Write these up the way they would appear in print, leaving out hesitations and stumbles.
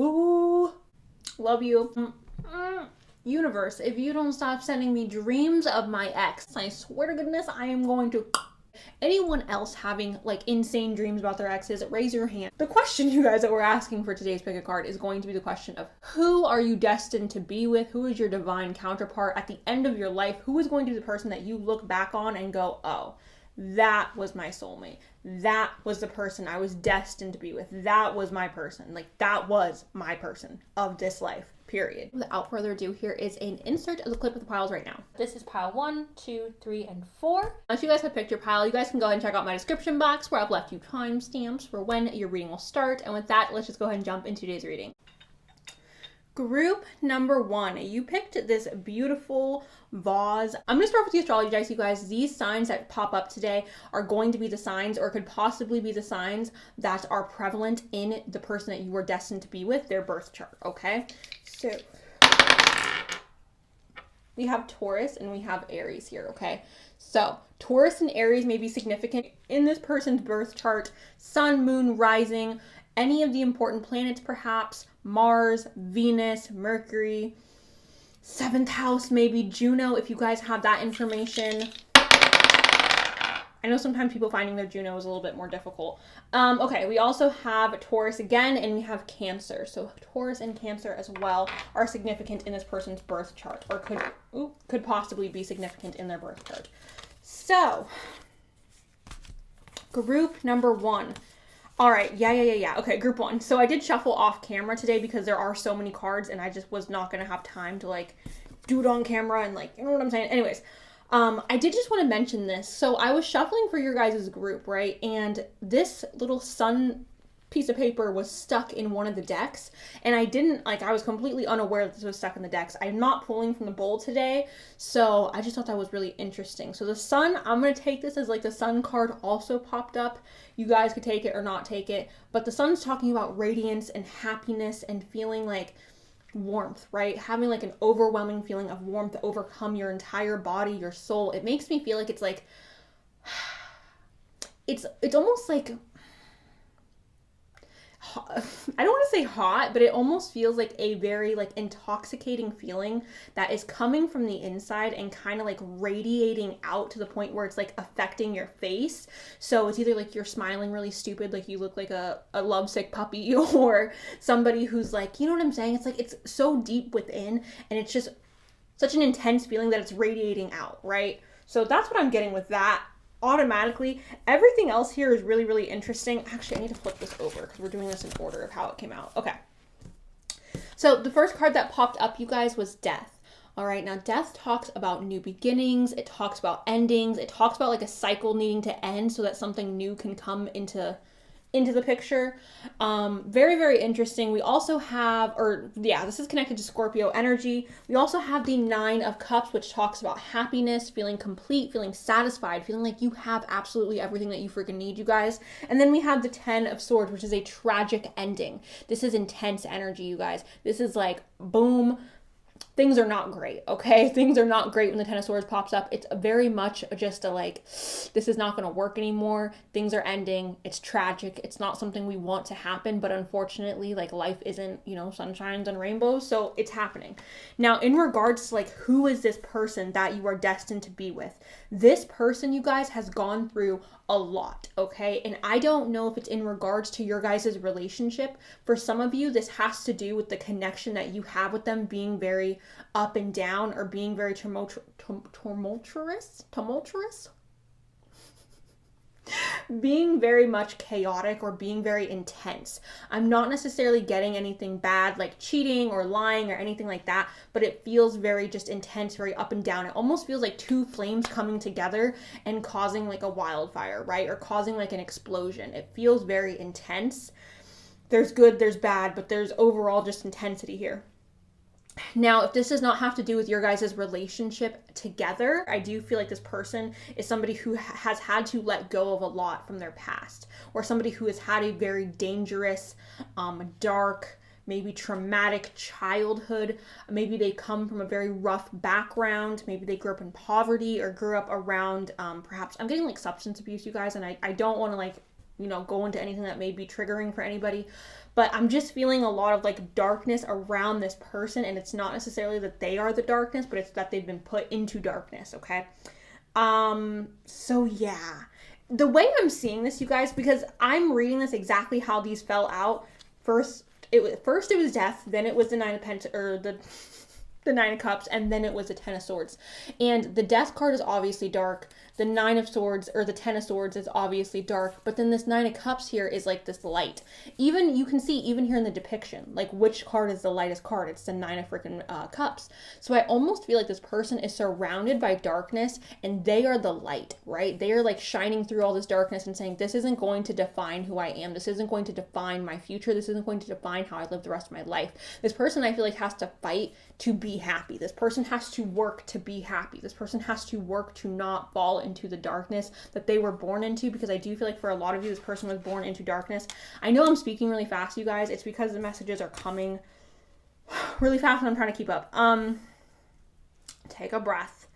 Ooh, love you. Universe, if you don't stop sending me dreams of my ex, I swear to goodness, I am going to... Anyone else having like insane dreams about their exes, raise your hand. The question, you guys, that we're asking for today's pick a card is going to be the question of who are you destined to be with? Who is your divine counterpart at the end of your life? Who is going to be the person that you look back on and go, oh, that was my soulmate. That was the person I was destined to be with. That was my person. Like, that was my person of this life, period. Without further ado, here is an insert of the clip of the piles right now. This is pile 1, 2, 3, and 4. If you guys have picked your pile, you guys can go ahead and check out my description box where I've left you timestamps for when your reading will start. And with that, let's just go ahead and jump into today's reading. Group number 1, you picked this beautiful vase. I'm going to start with the astrology dice, you guys. These signs that pop up today are going to be the signs, or could possibly be the signs that are prevalent in the person that you were destined to be with, their birth chart, okay? So we have Taurus and we have Aries here, okay? So Taurus and Aries may be significant in this person's birth chart. Sun, moon, rising, any of the important planets perhaps, Mars, Venus, Mercury, 7th house, maybe Juno, if you guys have that information. I know sometimes people finding their Juno is a little bit more difficult. Okay, we also have Taurus again, and we have Cancer. So Taurus and Cancer as well are significant in this person's birth chart, or could possibly be significant in their birth chart. So, group number 1. All right, yeah. Okay, group 1. So I did shuffle off camera today because there are so many cards and I just was not going to have time to like do it on camera and like, you know what I'm saying? Anyways, I did just want to mention this. So I was shuffling for your guys' group, right? And this little sun piece of paper was stuck in one of the decks, and I was completely unaware that this was stuck in the decks. I'm not pulling from the bowl today, so I just thought that was really interesting. So the sun, I'm going to take this as like the sun card also popped up. You guys could take it or not take it, but the sun's talking about radiance and happiness and feeling like warmth, right? Having like an overwhelming feeling of warmth to overcome your entire body, your soul. It makes me feel like it's like, it's almost like, I don't want to say hot, but it almost feels like a very like intoxicating feeling that is coming from the inside and kind of like radiating out to the point where it's like affecting your face. So it's either like you're smiling really stupid, like you look like a lovesick puppy, or somebody who's like, you know what I'm saying? It's like it's so deep within and it's just such an intense feeling that it's radiating out, right? So that's what I'm getting with that. Automatically, everything else here is really, really interesting. Actually, I need to flip this over because we're doing this in order of how it came out. Okay. So the first card that popped up, you guys, was Death. All right. Now, Death talks about new beginnings. It talks about endings. It talks about like a cycle needing to end so that something new can come into the picture. Very, very interesting. We also have, this is connected to Scorpio energy. We also have the 9 of Cups, which talks about happiness, feeling complete, feeling satisfied, feeling like you have absolutely everything that you freaking need, you guys. And then we have the 10 of Swords, which is a tragic ending. This is intense energy, you guys. This is like, boom. Things are not great, okay? Things are not great when the 10 of Swords pops up. It's very much just a like, this is not going to work anymore. Things are ending. It's tragic. It's not something we want to happen, but unfortunately, like life isn't, sunshines and rainbows, so it's happening. Now, in regards to like, who is this person that you are destined to be with? This person, you guys, has gone through a lot, okay? And I don't know if it's in regards to your guys' relationship. For some of you, this has to do with the connection that you have with them being very up and down, or being very tumultuous, being very much chaotic, or being very intense. I'm not necessarily getting anything bad like cheating or lying or anything like that, but it feels very just intense, very up and down. It almost feels like two flames coming together and causing like a wildfire, right? Or causing like an explosion. It feels very intense. There's good, there's bad, but there's overall just intensity here. Now, if this does not have to do with your guys' relationship together, I do feel like this person is somebody who has had to let go of a lot from their past, or somebody who has had a very dangerous, dark, maybe traumatic childhood. Maybe they come from a very rough background. Maybe they grew up in poverty or grew up around, perhaps, I'm getting like substance abuse, you guys, and I don't want to like, go into anything that may be triggering for anybody. but I'm just feeling a lot of like darkness around this person, and it's not necessarily that they are the darkness, but it's that they've been put into darkness, okay? So yeah. The way I'm seeing this, you guys, because I'm reading this exactly how these fell out. First it was death, then it was the Nine of Pentacles, or the Nine of Cups, and then it was the Ten of Swords. And the Death card is obviously dark. The Nine of Swords, or the Ten of Swords, is obviously dark. But then this Nine of Cups here is like this light. Even, you can see, even here in the depiction, like which card is the lightest card. It's the Nine of freaking Cups. So I almost feel like this person is surrounded by darkness, and they are the light, right? They are like shining through all this darkness and saying, this isn't going to define who I am. This isn't going to define my future. This isn't going to define how I live the rest of my life. This person, I feel like, has to fight to be happy. This person has to work to be happy. This person has to work to not fall into the darkness that they were born into, because I do feel like for a lot of you, this person was born into darkness. I know I'm speaking really fast, you guys. It's because the messages are coming really fast and I'm trying to keep up. Take a breath.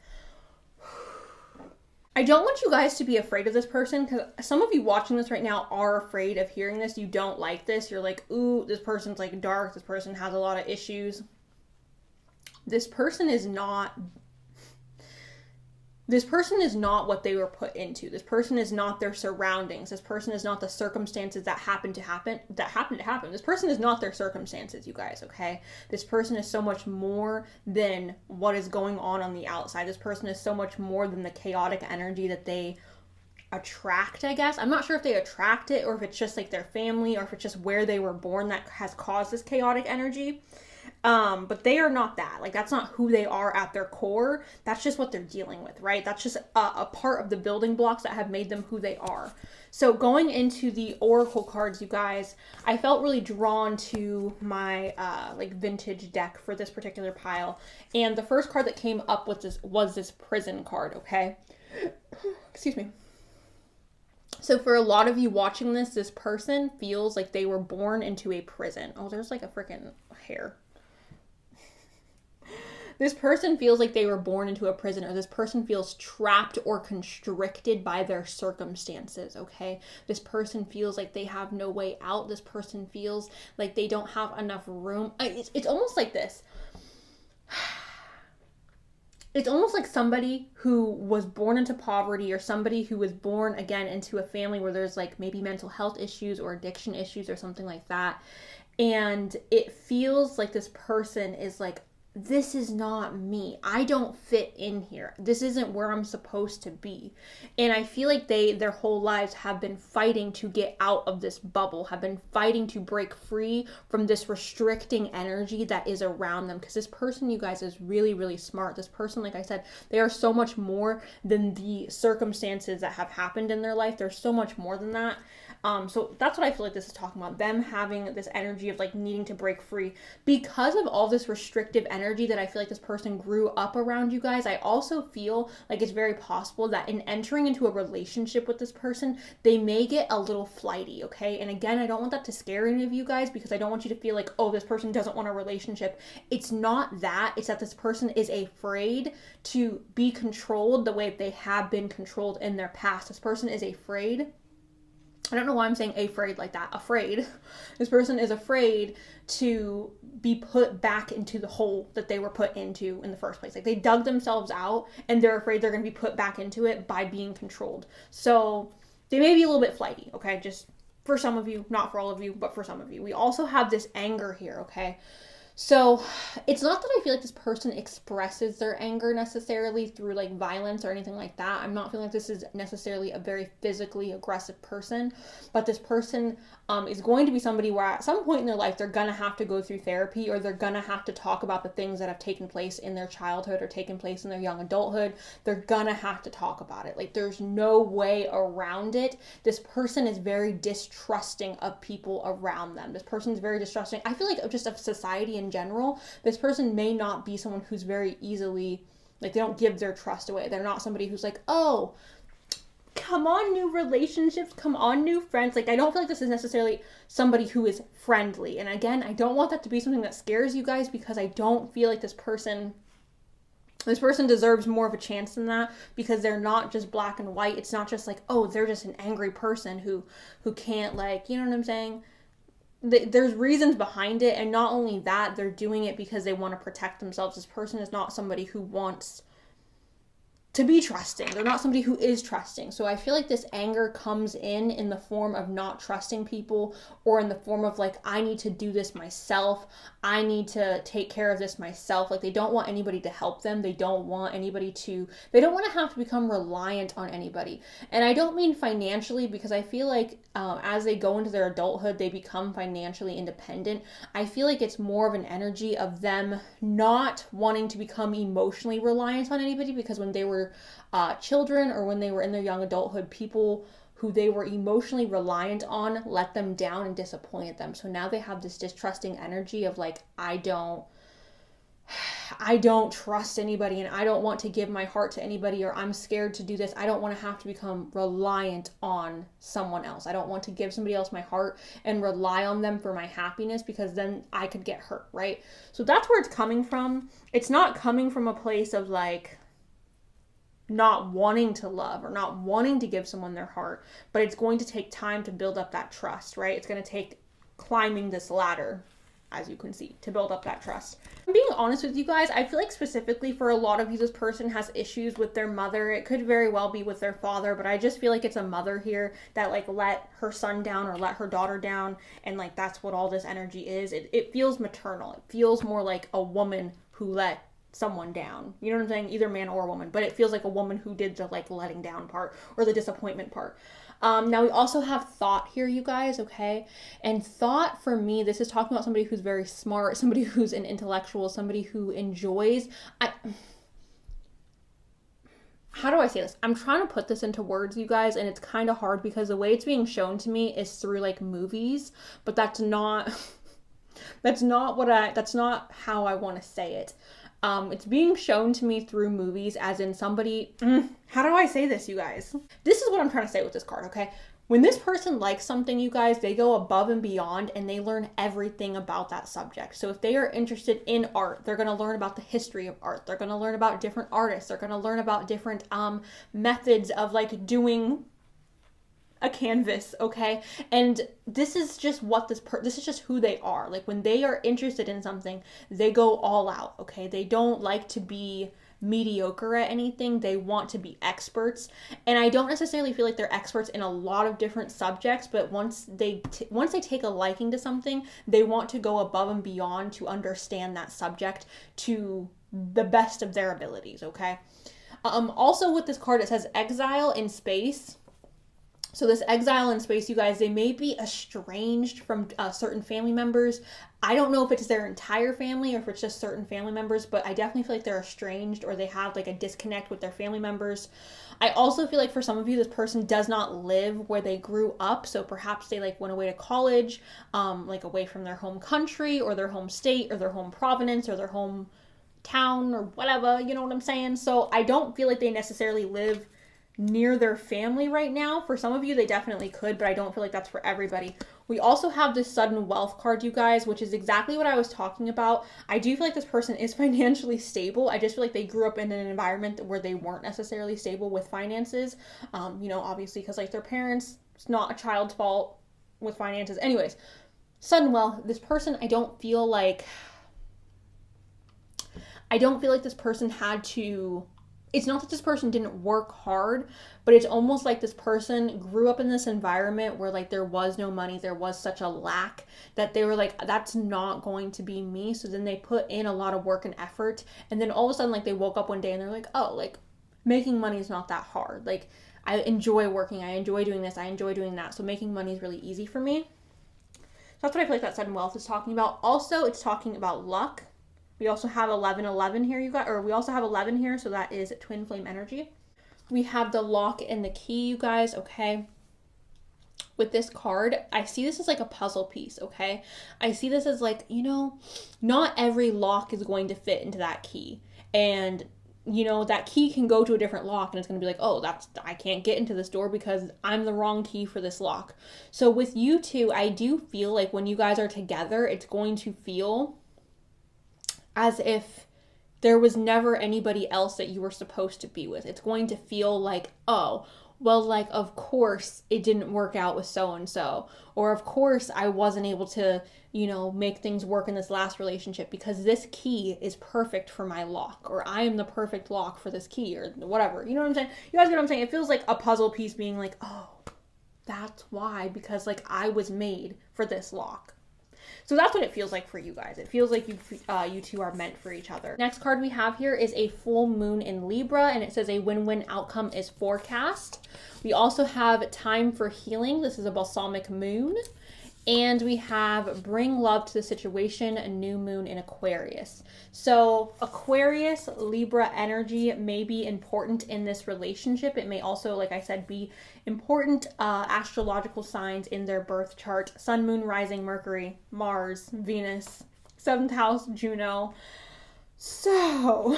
I don't want you guys to be afraid of this person, because some of you watching this right now are afraid of hearing this. You don't like this. You're like, ooh, this person's like dark. This person has a lot of issues. This person is not what they were put into. This person is not their surroundings. This person is not the circumstances that happen to happen. This person is not their circumstances, you guys, okay? This person is so much more than what is going on the outside. This person is so much more than the chaotic energy that they attract, I guess. I'm not sure if they attract it, or if it's just like their family, or if it's just where they were born that has caused this chaotic energy. But they are not that. Like, that's not who they are at their core. That's just what they're dealing with, right? That's just a part of the building blocks that have made them who they are. So going into the oracle cards, you guys, I felt really drawn to my like vintage deck for this particular pile. And the first card that came up with this was this Prison card, okay? Excuse me. So for a lot of you watching this, this person feels like they were born into a prison. Oh, there's like a freaking hair. This person feels like they were born into a prison, or this person feels trapped or constricted by their circumstances, okay? This person feels like they have no way out. This person feels like they don't have enough room. It's almost like this. It's almost like somebody who was born into poverty, or somebody who was born, again, into a family where there's like maybe mental health issues or addiction issues or something like that. And it feels like this person is like, this is not me. I don't fit in here. This isn't where I'm supposed to be. And I feel like their whole lives have been fighting to get out of this bubble, have been fighting to break free from this restricting energy that is around them. Because this person, you guys, is really, really smart. This person, like I said, they are so much more than the circumstances that have happened in their life. They're so much more than that. So that's what I feel like this is talking about. Them having this energy of like needing to break free because of all this restrictive energy that I feel like this person grew up around, you guys. I also feel like it's very possible that in entering into a relationship with this person, they may get a little flighty, okay? And again, I don't want that to scare any of you guys, because I don't want you to feel like, oh, this person doesn't want a relationship. It's not that. It's that this person is afraid to be controlled the way they have been controlled in their past. This person is afraid. I don't know why I'm saying afraid like that. Afraid. This person is afraid to be put back into the hole that they were put into in the first place. Like, they dug themselves out, and they're afraid they're going to be put back into it by being controlled. So they may be a little bit flighty, okay? Just for some of you, not for all of you, but for some of you. We also have this anger here, okay? So it's not that I feel like this person expresses their anger necessarily through like violence or anything like that. I'm not feeling like this is necessarily a very physically aggressive person, but this person is going to be somebody where at some point in their life, they're going to have to go through therapy, or they're going to have to talk about the things that have taken place in their childhood or taken place in their young adulthood. They're going to have to talk about it. Like, there's no way around it. This person is very distrusting of people around them. This person is very distrusting, I feel like, just of society in general. This person may not be someone who's very easily, like, they don't give their trust away. They're not somebody who's like, oh, come on, new relationships, come on, new friends. Like, I don't feel like this is necessarily somebody who is friendly. And again, I don't want that to be something that scares you guys, because I don't feel like this person deserves more of a chance than that, because they're not just black and white. It's not just like, oh, they're just an angry person who can't, like, you know what I'm saying? there's reasons behind it, and not only that, they're doing it because they want to protect themselves. This person is not somebody who wants to be trusting. They're not somebody who is trusting. So I feel like this anger comes in the form of not trusting people, or in the form of like, I need to do this myself. I need to take care of this myself. Like, they don't want anybody to help them. They don't want they don't want to have to become reliant on anybody. And I don't mean financially, because I feel like as they go into their adulthood, they become financially independent. I feel like it's more of an energy of them not wanting to become emotionally reliant on anybody, because when they were children, or when they were in their young adulthood, people who they were emotionally reliant on let them down and disappointed them. So now they have this distrusting energy of like, I don't trust anybody, and I don't want to give my heart to anybody, or I'm scared to do this. I don't want to have to become reliant on someone else. I don't want to give somebody else my heart and rely on them for my happiness, because then I could get hurt, right? So that's where it's coming from. It's not coming from a place of like not wanting to love or not wanting to give someone their heart, but it's going to take time to build up that trust, right? It's going to take climbing this ladder, as you can see, to build up that trust. I'm being honest with you guys, I feel like specifically for a lot of you, this person has issues with their mother. It could very well be with their father, but I just feel like it's a mother here that like let her son down or let her daughter down, and like that's what all this energy is. It feels maternal. It feels more like a woman who let someone down, you know what I'm saying? Either man or woman, but it feels like a woman who did the like letting down part, or the disappointment part. Now we also have thought here, you guys, okay? And thought, for me, this is talking about somebody who's very smart, somebody who's an intellectual, somebody who enjoys, how do I say this? I'm trying to put this into words, you guys, and it's kind of hard because the way it's being shown to me is through like movies, but that's not how I want to say it. It's being shown to me through movies as in somebody, how do I say this, you guys? This is what I'm trying to say with this card, okay? When this person likes something, you guys, they go above and beyond and they learn everything about that subject. So if they are interested in art, they're going to learn about the history of art. They're going to learn about different artists. They're going to learn about different methods of like doing a canvas, okay? And this is just what this is just who they are. Like, when they are interested in something, they go all out, okay? They don't like to be mediocre at anything. They want to be experts. And I don't necessarily feel like they're experts in a lot of different subjects, but once they take a liking to something, they want to go above and beyond to understand that subject to the best of their abilities, okay? Also with this card, it says exile in space. So this exile in space, you guys, they may be estranged from certain family members. I don't know if it's their entire family or if it's just certain family members, but I definitely feel like they're estranged, or they have like a disconnect with their family members. I also feel like for some of you, this person does not live where they grew up. So perhaps they like went away to college, like away from their home country or their home state or their home province or their home town or whatever, you know what I'm saying? So I don't feel like they necessarily live near their family right now. For some of you, they definitely could, but I don't feel like that's for everybody. We also have this sudden wealth card, you guys, which is exactly what I was talking about. I do feel like this person is financially stable. I just feel like they grew up in an environment where they weren't necessarily stable with finances. You know, obviously, because like their parents, it's not a child's fault with finances. Anyways, sudden wealth, this person, I don't feel like this person had to. It's not that this person didn't work hard, but it's almost like this person grew up in this environment where like there was no money, there was such a lack that they were like, that's not going to be me. So then they put in a lot of work and effort, and then all of a sudden like they woke up one day and they're like, oh, like making money is not that hard. Like, I enjoy working, I enjoy doing this, I enjoy doing that. So making money is really easy for me. So that's what I feel like that sudden wealth is talking about. Also, it's talking about luck. We also have 1111 here, we also have 11 here, so that is twin flame energy. We have the lock and the key, you guys, okay? With this card, I see this as like a puzzle piece, okay? I see this as like, you know, not every lock is going to fit into that key. And, you know, that key can go to a different lock and it's going to be like, oh, I can't get into this door because I'm the wrong key for this lock. So with you two, I do feel like when you guys are together, it's going to feel as if there was never anybody else that you were supposed to be with. It's going to feel like, oh, well, like, of course it didn't work out with so and so, or of course I wasn't able to, make things work in this last relationship because this key is perfect for my lock, or I am the perfect lock for this key, or whatever. You know what I'm saying? You guys get what I'm saying? It feels like a puzzle piece being like, oh, that's why, because like I was made for this lock. So that's what it feels like for you guys. It feels like you two are meant for each other. Next card we have here is a full moon in Libra, and it says a win-win outcome is forecast. We also have time for healing. This is a balsamic moon. And we have bring love to the situation, a new moon in Aquarius. So Aquarius, Libra energy may be important in this relationship. It may also, like I said, be important astrological signs in their birth chart. Sun, moon, rising, Mercury, Mars, Venus, 7th house, Juno. So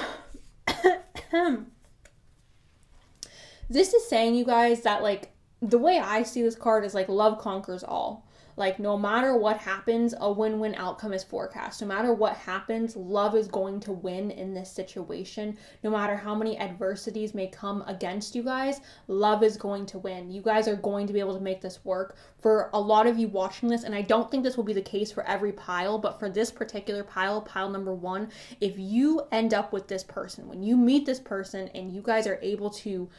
this is saying, you guys, that like the way I see this card is like love conquers all. Like, no matter what happens, a win-win outcome is forecast. No matter what happens, love is going to win in this situation. No matter how many adversities may come against you guys, love is going to win. You guys are going to be able to make this work. For a lot of you watching this, and I don't think this will be the case for every pile, but for this particular pile number 1, if you end up with this person, when you meet this person and you guys are able to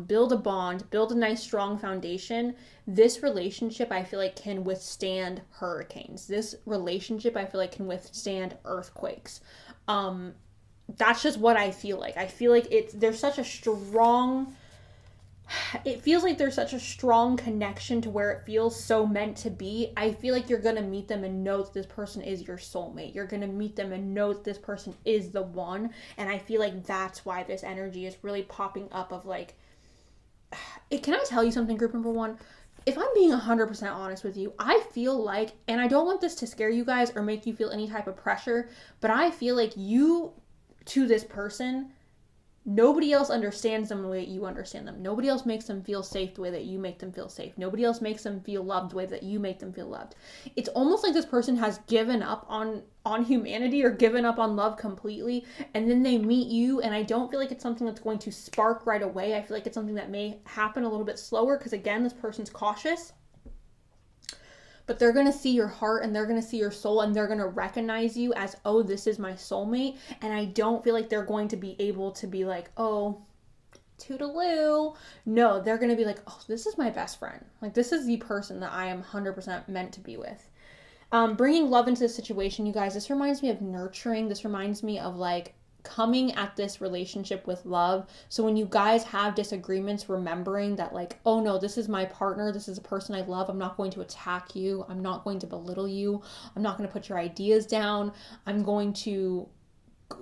build a bond, build a nice strong foundation, this relationship I feel like can withstand hurricanes. This relationship I feel like can withstand earthquakes. That's just what I feel like. I feel like it feels like there's such a strong connection to where it feels so meant to be. I feel like you're going to meet them and know that this person is your soulmate. You're going to meet them and know that this person is the one. And I feel like that's why this energy is really popping up of like, can I tell you something, group number 1? If I'm being 100% honest with you, I feel like, and I don't want this to scare you guys or make you feel any type of pressure, but I feel like you, to this person, nobody else understands them the way that you understand them. Nobody else makes them feel safe the way that you make them feel safe. Nobody else makes them feel loved the way that you make them feel loved. It's almost like this person has given up on humanity or given up on love completely, and then they meet you, and I don't feel like it's something that's going to spark right away. I feel like it's something that may happen a little bit slower because, again, this person's cautious. But they're going to see your heart and they're going to see your soul and they're going to recognize you as, oh, this is my soulmate. And I don't feel like they're going to be able to be like, oh, toodaloo. No, they're going to be like, oh, this is my best friend. Like, this is the person that I am 100% meant to be with. Bringing love into the situation, you guys, this reminds me of nurturing. This reminds me of like coming at this relationship with love. So when you guys have disagreements, remembering that like, oh no, this is my partner. This is a person I love. I'm not going to attack you. I'm not going to belittle you. I'm not going to put your ideas down. I'm going to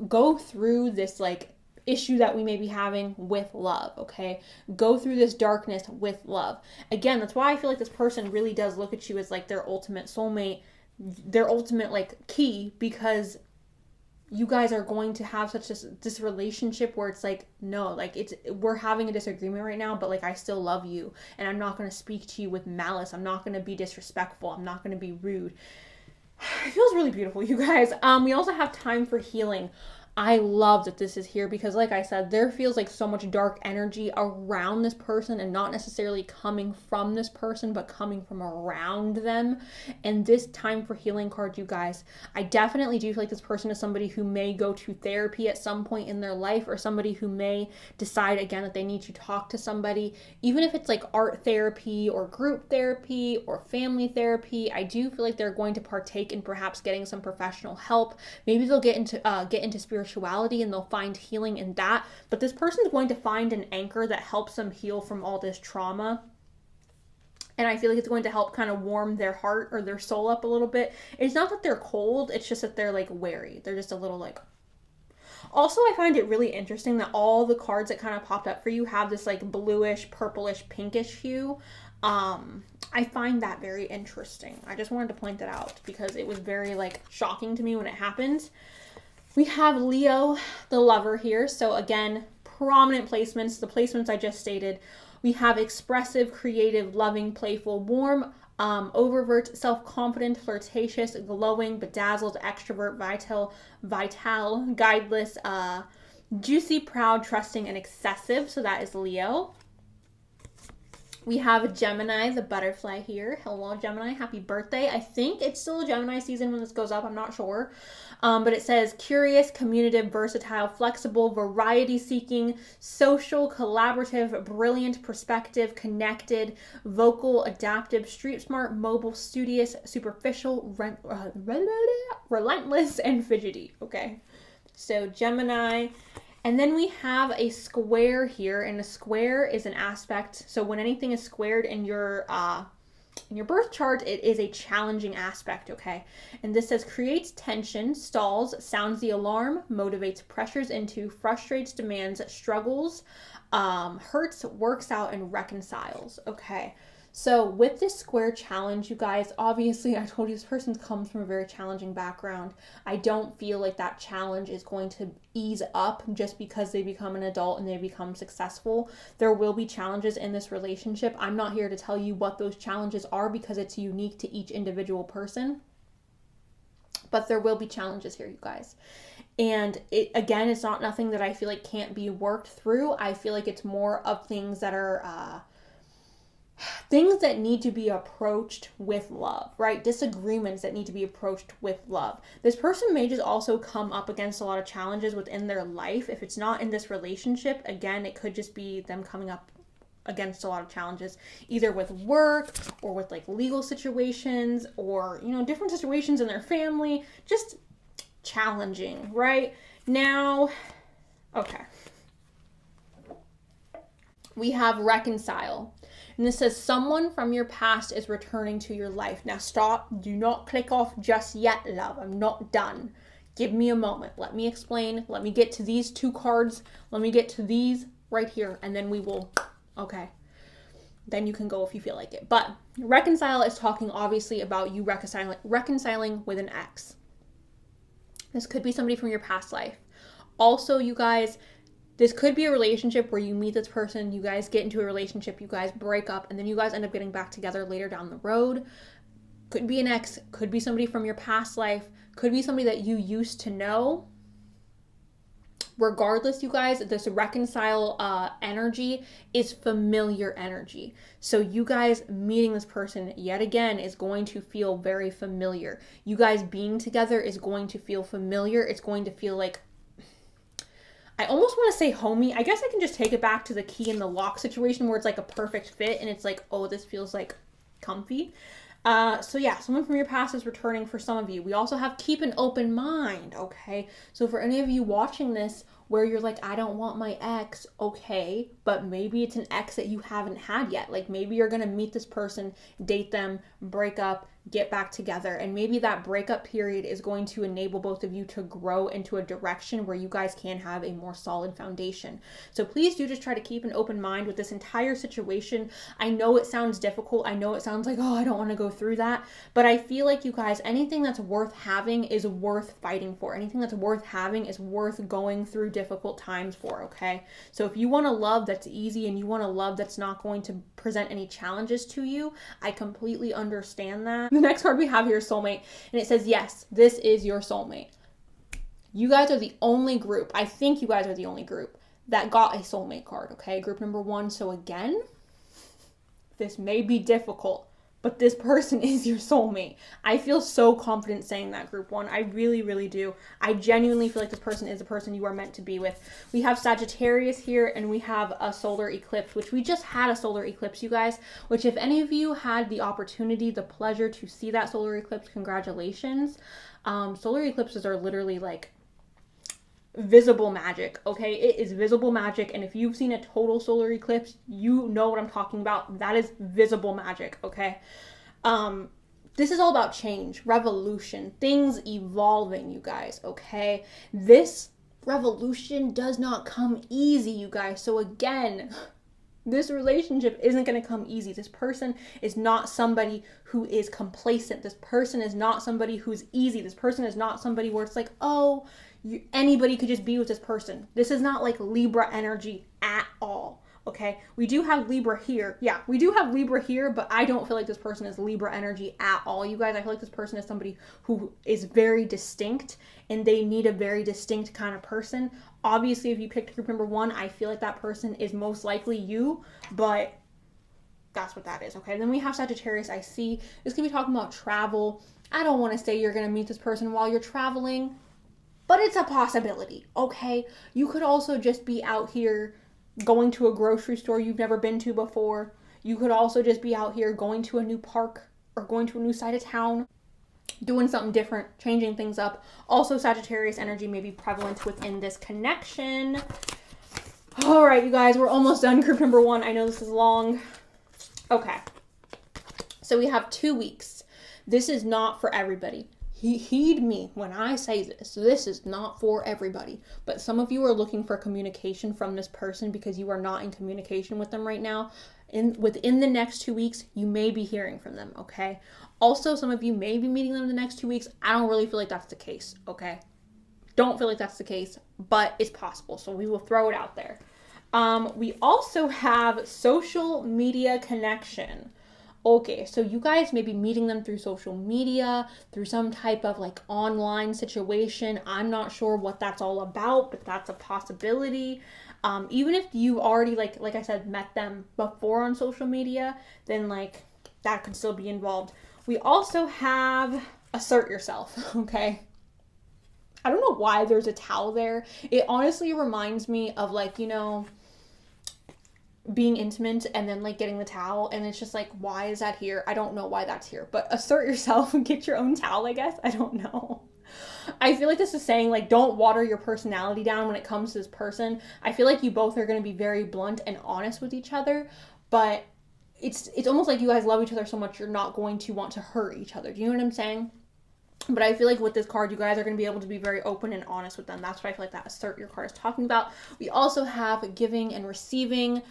go through this like issue that we may be having with love, okay? Go through this darkness with love. Again, that's why I feel like this person really does look at you as like their ultimate soulmate, their ultimate like key, because you guys are going to have such this relationship where it's like, no, like we're having a disagreement right now, but like I still love you and I'm not going to speak to you with malice. I'm not going to be disrespectful. I'm not going to be rude. It feels really beautiful, you guys. We also have time for healing. I love that this is here because, like I said, there feels like so much dark energy around this person and not necessarily coming from this person, but coming from around them. And this time for healing card, you guys, I definitely do feel like this person is somebody who may go to therapy at some point in their life, or somebody who may decide again that they need to talk to somebody, even if it's like art therapy or group therapy or family therapy. I do feel like they're going to partake in perhaps getting some professional help. Maybe they'll get into spirituality and they'll find healing in that. But this person is going to find an anchor that helps them heal from all this trauma. And I feel like it's going to help kind of warm their heart or their soul up a little bit. It's not that they're cold, it's just that they're like wary. They're just a little like... Also, I find it really interesting that all the cards that kind of popped up for you have this like bluish, purplish, pinkish hue. I find that very interesting. I just wanted to point that out because it was very like shocking to me when it happened. We have Leo, the lover here. So again, prominent placements, the placements I just stated. We have expressive, creative, loving, playful, warm, oververt, self-confident, flirtatious, glowing, bedazzled, extrovert, vital, guideless, juicy, proud, trusting, and excessive. So that is Leo. We have Gemini, the butterfly here. Hello, Gemini. Happy birthday. I think it's still a Gemini season when this goes up. I'm not sure. But it says curious, communicative, versatile, flexible, variety-seeking, social, collaborative, brilliant, perspective, connected, vocal, adaptive, street smart, mobile, studious, superficial, relentless, and fidgety. Okay. So Gemini. And then we have a square here, and a square is an aspect. So when anything is squared in your birth chart, it is a challenging aspect, okay? And this says creates tension, stalls, sounds the alarm, motivates, pressures into, frustrates, demands, struggles, hurts, works out, and reconciles, okay? So with this square challenge, you guys, obviously I told you this person comes from a very challenging background. I don't feel like that challenge is going to ease up just because they become an adult and they become successful. There will be challenges in this relationship. I'm not here to tell you what those challenges are because it's unique to each individual person. But there will be challenges here, you guys. And again, it's not nothing that I feel like can't be worked through. I feel like it's more of things that are things that need to be approached with love, right? Disagreements that need to be approached with love. This person may just also come up against a lot of challenges within their life. If it's not in this relationship, again, it could just be them coming up against a lot of challenges, either with work or with like legal situations or, you know, different situations in their family, just challenging, right? Now, okay. We have reconcile. And this says someone from your past is returning to your life. Now stop. Do not click off just yet, love. I'm not done. Give me a moment. Let me explain. Let me get to these two cards. Let me get to these right here. And then we will, okay. Then you can go if you feel like it. But reconcile is talking obviously about you reconciling with an ex. This could be somebody from your past life. Also, you guys, this could be a relationship where you meet this person, you guys get into a relationship, you guys break up, and then you guys end up getting back together later down the road. Could be an ex, could be somebody from your past life, could be somebody that you used to know. Regardless, you guys, this reconcile energy is familiar energy. So you guys meeting this person yet again is going to feel very familiar. You guys being together is going to feel familiar. It's going to feel like, I almost want to say homey. I guess I can just take it back to the key and the lock situation where it's like a perfect fit and it's like, oh, this feels like comfy. So yeah, someone from your past is returning for some of you. We also have keep an open mind, okay? So for any of you watching this where you're like, I don't want my ex, okay, but maybe it's an ex that you haven't had yet. Like maybe you're going to meet this person, date them, break up, get back together. And maybe that breakup period is going to enable both of you to grow into a direction where you guys can have a more solid foundation. So please do just try to keep an open mind with this entire situation. I know it sounds difficult. I know it sounds like, oh, I don't want to go through that. But I feel like you guys, anything that's worth having is worth fighting for. Anything that's worth having is worth going through difficult times for, okay? So if you want a love that's easy and you want a love that's not going to present any challenges to you, I completely understand that. The next card we have here is soulmate, and it says, yes, this is your soulmate. You guys are the only group, I think you guys are the only group that got a soulmate card, okay? Group number 1. So again, this may be difficult, but this person is your soulmate. I feel so confident saying that, group 1. I really, really do. I genuinely feel like this person is the person you are meant to be with. We have Sagittarius here, and we have a solar eclipse, which we just had a solar eclipse, you guys, which if any of you had the opportunity, the pleasure to see that solar eclipse, congratulations. Solar eclipses are literally like visible magic, okay? It is visible magic, and if you've seen a total solar eclipse, you know what I'm talking about. That is visible magic, okay? This is all about change, revolution, things evolving, you guys, okay? This revolution does not come easy, you guys. So again, this relationship isn't going to come easy. This person is not somebody who is complacent. This person is not somebody who's easy. This person is not somebody where it's like, oh, anybody could just be with this person. This is not like Libra energy at all, okay? We do have Libra here. Yeah, we do have Libra here, but I don't feel like this person is Libra energy at all, you guys. I feel like this person is somebody who is very distinct, and they need a very distinct kind of person. Obviously, if you picked group number 1, I feel like that person is most likely you, but That's what that is, okay? Then we have Sagittarius. I see it's going to be talking about travel. I don't want to say you're going to meet this person while you're traveling, but it's a possibility, okay? You could also just be out here going to a grocery store you've never been to before. You could also just be out here going to a new park or going to a new side of town, doing something different, changing things up. Also, Sagittarius energy may be prevalent within this connection. All right, you guys, we're almost done group number 1. I know this is long. Okay. So we have 2 weeks. This is not for everybody. Heed me when I say this. This is not for everybody. But some of you are looking for communication from this person because you are not in communication with them right now. Within the next 2 weeks, you may be hearing from them, okay? Also, some of you may be meeting them in the next 2 weeks. I don't really feel like that's the case, okay? Don't feel like that's the case, but it's possible. So we will throw it out there. We also have social media connection. Okay, so you guys may be meeting them through social media, through some type of like online situation. I'm not sure what that's all about, but that's a possibility. Even if you already, like I said, met them before on social media, then like that could still be involved. We also have assert yourself, okay? I don't know why there's a towel there. It honestly reminds me of like, you know, being intimate and then like getting the towel, and it's just like, why is that here? I don't know why that's here, but assert yourself and get your own towel, I guess. I don't know. I feel like this is saying like, don't water your personality down when it comes to this person. I feel like you both are going to be very blunt and honest with each other, but it's almost like you guys love each other so much you're not going to want to hurt each other. Do you know what I'm saying? But I feel like with this card, you guys are going to be able to be very open and honest with them. That's what I feel like that assert your card is talking about. We also have giving and receiving.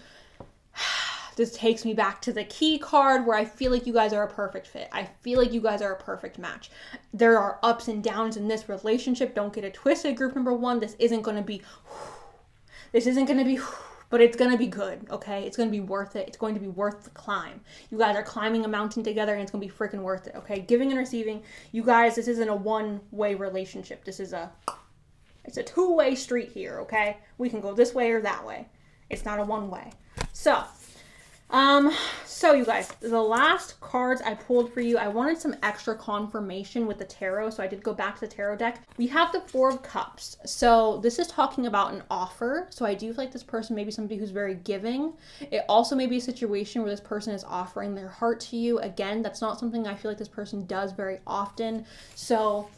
This takes me back to the key card where I feel like you guys are a perfect fit. I feel like you guys are a perfect match. There are ups and downs in this relationship. Don't get it twisted, group number 1. This isn't going to be, but it's going to be good, okay? It's going to be worth it. It's going to be worth the climb. You guys are climbing a mountain together and it's going to be freaking worth it, okay? Giving and receiving. You guys, this isn't a one-way relationship. This is it's a two-way street here, okay? We can go this way or that way. It's not a one-way. So you guys, the last cards I pulled for you, I wanted some extra confirmation with the tarot, so I did go back to the tarot deck. We have the 4 of Cups. So this is talking about an offer. So I do feel like this person may be somebody who's very giving. It also may be a situation where this person is offering their heart to you. Again, that's not something I feel like this person does very often. So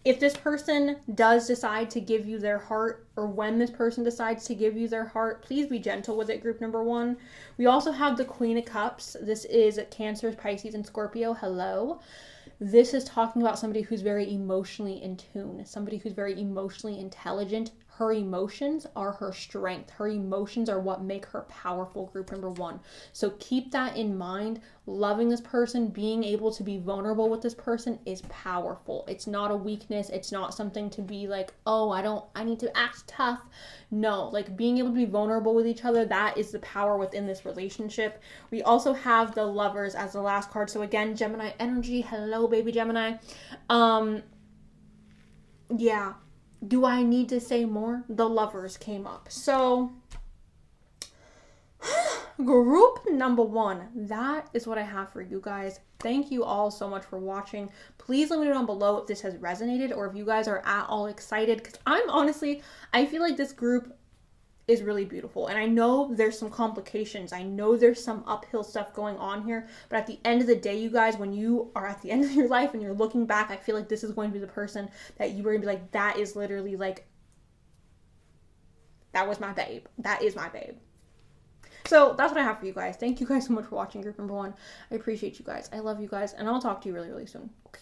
if this person does decide to give you their heart, or when this person decides to give you their heart, please be gentle with it, group number 1. We also have the Queen of Cups. This is Cancer, Pisces, and Scorpio. Hello. This is talking about somebody who's very emotionally in tune, somebody who's very emotionally intelligent. Her emotions are her strength. Her emotions are what make her powerful, group number 1. So keep that in mind. Loving this person, being able to be vulnerable with this person is powerful. It's not a weakness. It's not something to be like, oh, I need to act tough. No, like being able to be vulnerable with each other, that is the power within this relationship. We also have the Lovers as the last card. So again, Gemini energy. Hello, baby Gemini. Yeah. Do I need to say more? The Lovers came up. So, group number 1, that is what I have for you guys. Thank you all so much for watching. Please let me know down below if this has resonated or if you guys are at all excited, because I feel like this group is really beautiful. And I know there's some complications. I know there's some uphill stuff going on here. But at the end of the day, you guys, when you are at the end of your life and you're looking back, I feel like this is going to be the person that you were going to be like, that is literally like, that was my babe. That is my babe. So that's what I have for you guys. Thank you guys so much for watching group number 1. I appreciate you guys. I love you guys. And I'll talk to you really, really soon. Okay.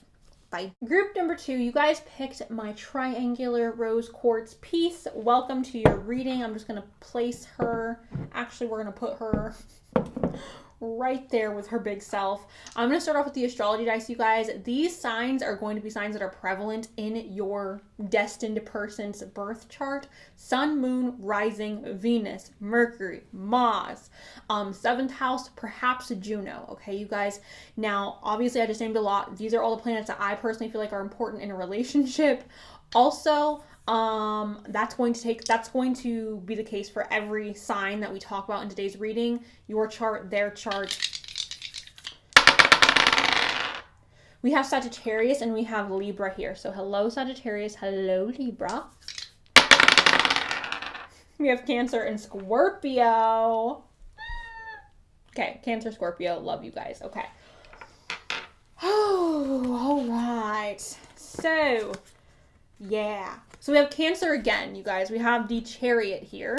Bye. Group number 2, you guys picked my triangular rose quartz piece. Welcome to your reading. I'm just going to place her. Actually, we're going to put her right there with her big self. I'm going to start off with the astrology dice, you guys. These signs are going to be signs that are prevalent in your destined person's birth chart. Sun, moon, rising, Venus, Mercury, Mars, 7th house, perhaps Juno. Okay, you guys. Now, obviously, I just named a lot. These are all the planets that I personally feel like are important in a relationship. Also, that's going to be the case for every sign that we talk about in today's reading. Your chart, their chart, We have Sagittarius and we have Libra here. So hello Sagittarius, hello Libra. We have Cancer and Scorpio. Okay, Cancer, Scorpio, love you guys. Okay. Oh, all right. So, yeah. So we have Cancer again, you guys. We have the Chariot here.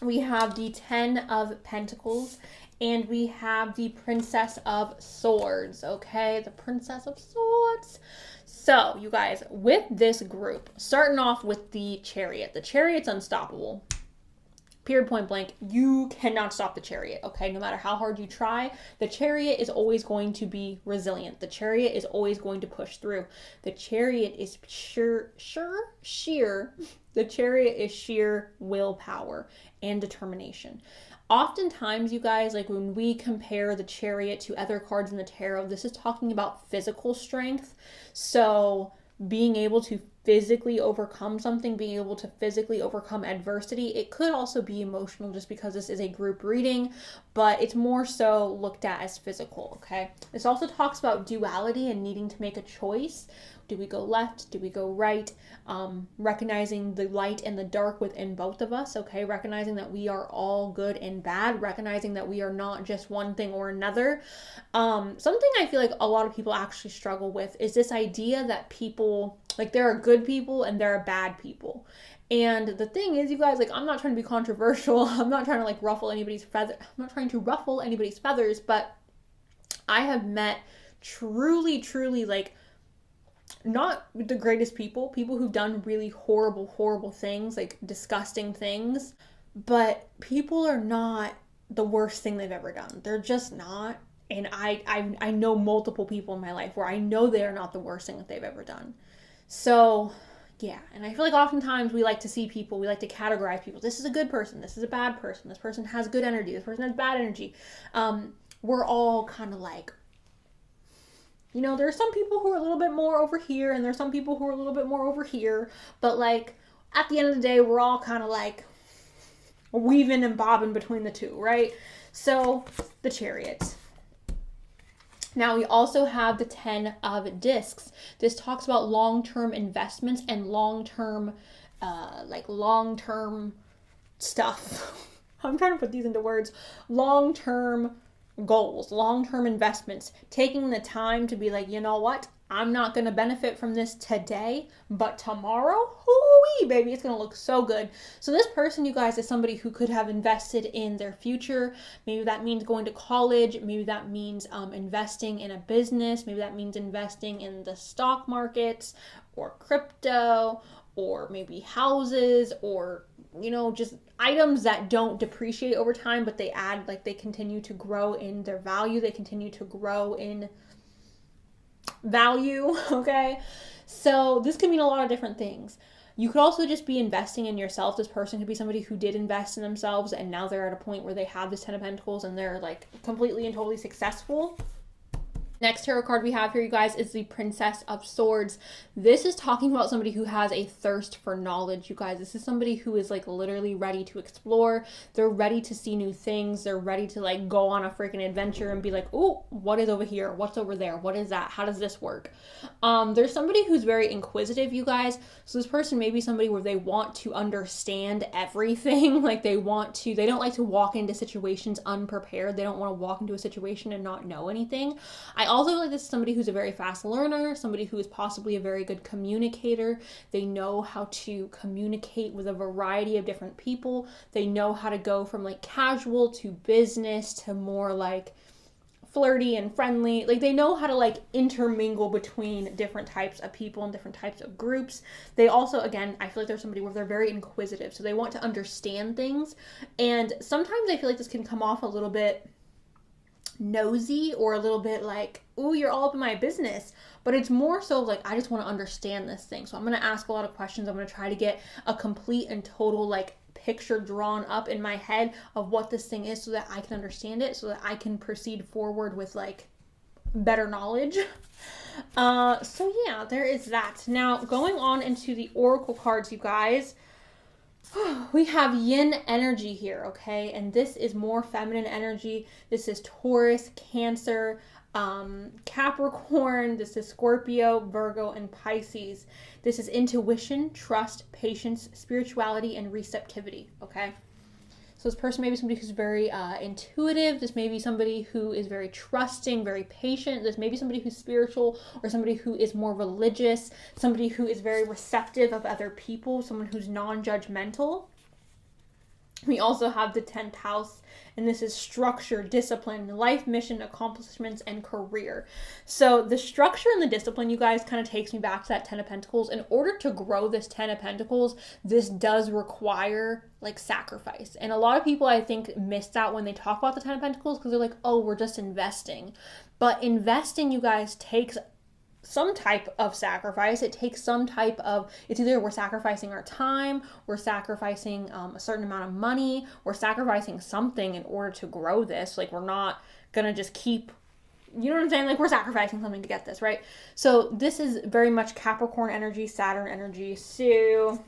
We have the 10 of Pentacles. And we have the Princess of Swords, okay? The Princess of Swords. So, you guys, with this group, starting off with the Chariot. The Chariot's unstoppable. Period, point blank. You cannot stop the Chariot, okay? No matter how hard you try, the Chariot is always going to be resilient. The Chariot is always going to push through. The Chariot is the Chariot is sheer willpower and determination. Oftentimes, you guys, like when we compare the Chariot to other cards in the tarot, this is talking about physical strength. So being able to physically overcome something, being able to physically overcome adversity. It could also be emotional just because this is a group reading, but it's more so looked at as physical, okay? This also talks about duality and needing to make a choice. Do we go left? Do we go right? Recognizing the light and the dark within both of us, okay? Recognizing that we are all good and bad. Recognizing that we are not just one thing or another. Something I feel like a lot of people actually struggle with is this idea that people, like there are good people and there are bad people. And the thing is, you guys, like I'm not trying to be controversial. I'm not trying to like ruffle anybody's feathers. I'm not trying to ruffle anybody's feathers, but I have met truly like not the greatest people who've done really horrible things, like disgusting things, but people are not the worst thing they've ever done. They're just not. And I know multiple people in my life where I know they are not the worst thing that they've ever done. So yeah, and I feel like oftentimes we like to see people, we like to categorize people. This is a good person, this is a bad person, this person has good energy, this person has bad energy. We're all kind of like, you know, there are some people who are a little bit more over here and there's some people who are a little bit more over here. But like at the end of the day, we're all kind of like weaving and bobbing between the two, right? So the Chariot. Now we also have the 10 of Discs. This talks about long-term investments and long-term stuff. I'm trying to put these into words. Long-term goals, long-term investments, taking the time to be like, you know what? I'm not going to benefit from this today, but tomorrow, hoo-wee, baby, it's going to look so good. So this person, you guys, is somebody who could have invested in their future. Maybe that means going to college. Maybe that means investing in a business. Maybe that means investing in the stock markets or crypto or maybe houses or, you know, just items that don't depreciate over time, but they add, like they continue to grow in their value. They continue to grow in value, okay? So this could mean a lot of different things. You could also just be investing in yourself. This person could be somebody who did invest in themselves and now they're at a point where they have this 10 of Pentacles and they're like completely and totally successful. Next tarot card we have here, you guys, is the Princess of Swords. This is talking about somebody who has a thirst for knowledge, you guys. This is somebody who is like literally ready to explore. They're ready to see new things. They're ready to like go on a freaking adventure and be like, oh, what is over here? What's over there? What is that? How does this work? There's somebody who's very inquisitive, you guys. So this person may be somebody where they want to understand everything. Like they don't like to walk into situations unprepared. They don't want to walk into a situation and not know anything. I also feel like this is somebody who's a very fast learner, somebody who is possibly a very good communicator. They know how to communicate with a variety of different people. They know how to go from like casual to business to more like flirty and friendly. Like they know how to like intermingle between different types of people and different types of groups. They also, again, I feel like there's somebody where they're very inquisitive. So they want to understand things. And sometimes I feel like this can come off a little bit nosy or a little bit like, ooh, you're all up in my business. But it's more so like, I just want to understand this thing. So I'm going to ask a lot of questions. I'm going to try to get a complete and total like picture drawn up in my head of what this thing is so that I can understand it, so that I can proceed forward with like better knowledge. So yeah, there is that. Now going on into the oracle cards, you guys, we have yin energy here, okay? And this is more feminine energy. This is Taurus, Cancer, Capricorn, this is Scorpio, Virgo, and Pisces. This is intuition, trust, patience, spirituality, and receptivity, okay? So this person may be somebody who's very intuitive. This may be somebody who is very trusting, very patient. This may be somebody who's spiritual, or somebody who is more religious, somebody who is very receptive of other people, someone who's non-judgmental. We also have the 10th house, and this is structure, discipline, life mission, accomplishments, and career. So the structure and the discipline, you guys, kind of takes me back to that 10 of Pentacles. In order to grow this 10 of Pentacles, this does require like sacrifice. And a lot of people, I think, miss that when they talk about the 10 of Pentacles, because they're like, oh, we're just investing. But investing, you guys, takes some type of sacrifice. It takes some type of, it's either we're sacrificing our time, we're sacrificing a certain amount of money, we're sacrificing something in order to grow this. Like, we're not gonna just keep, you know what I'm saying? Like, we're sacrificing something to get this, right? So this is very much Capricorn energy, Saturn energy. So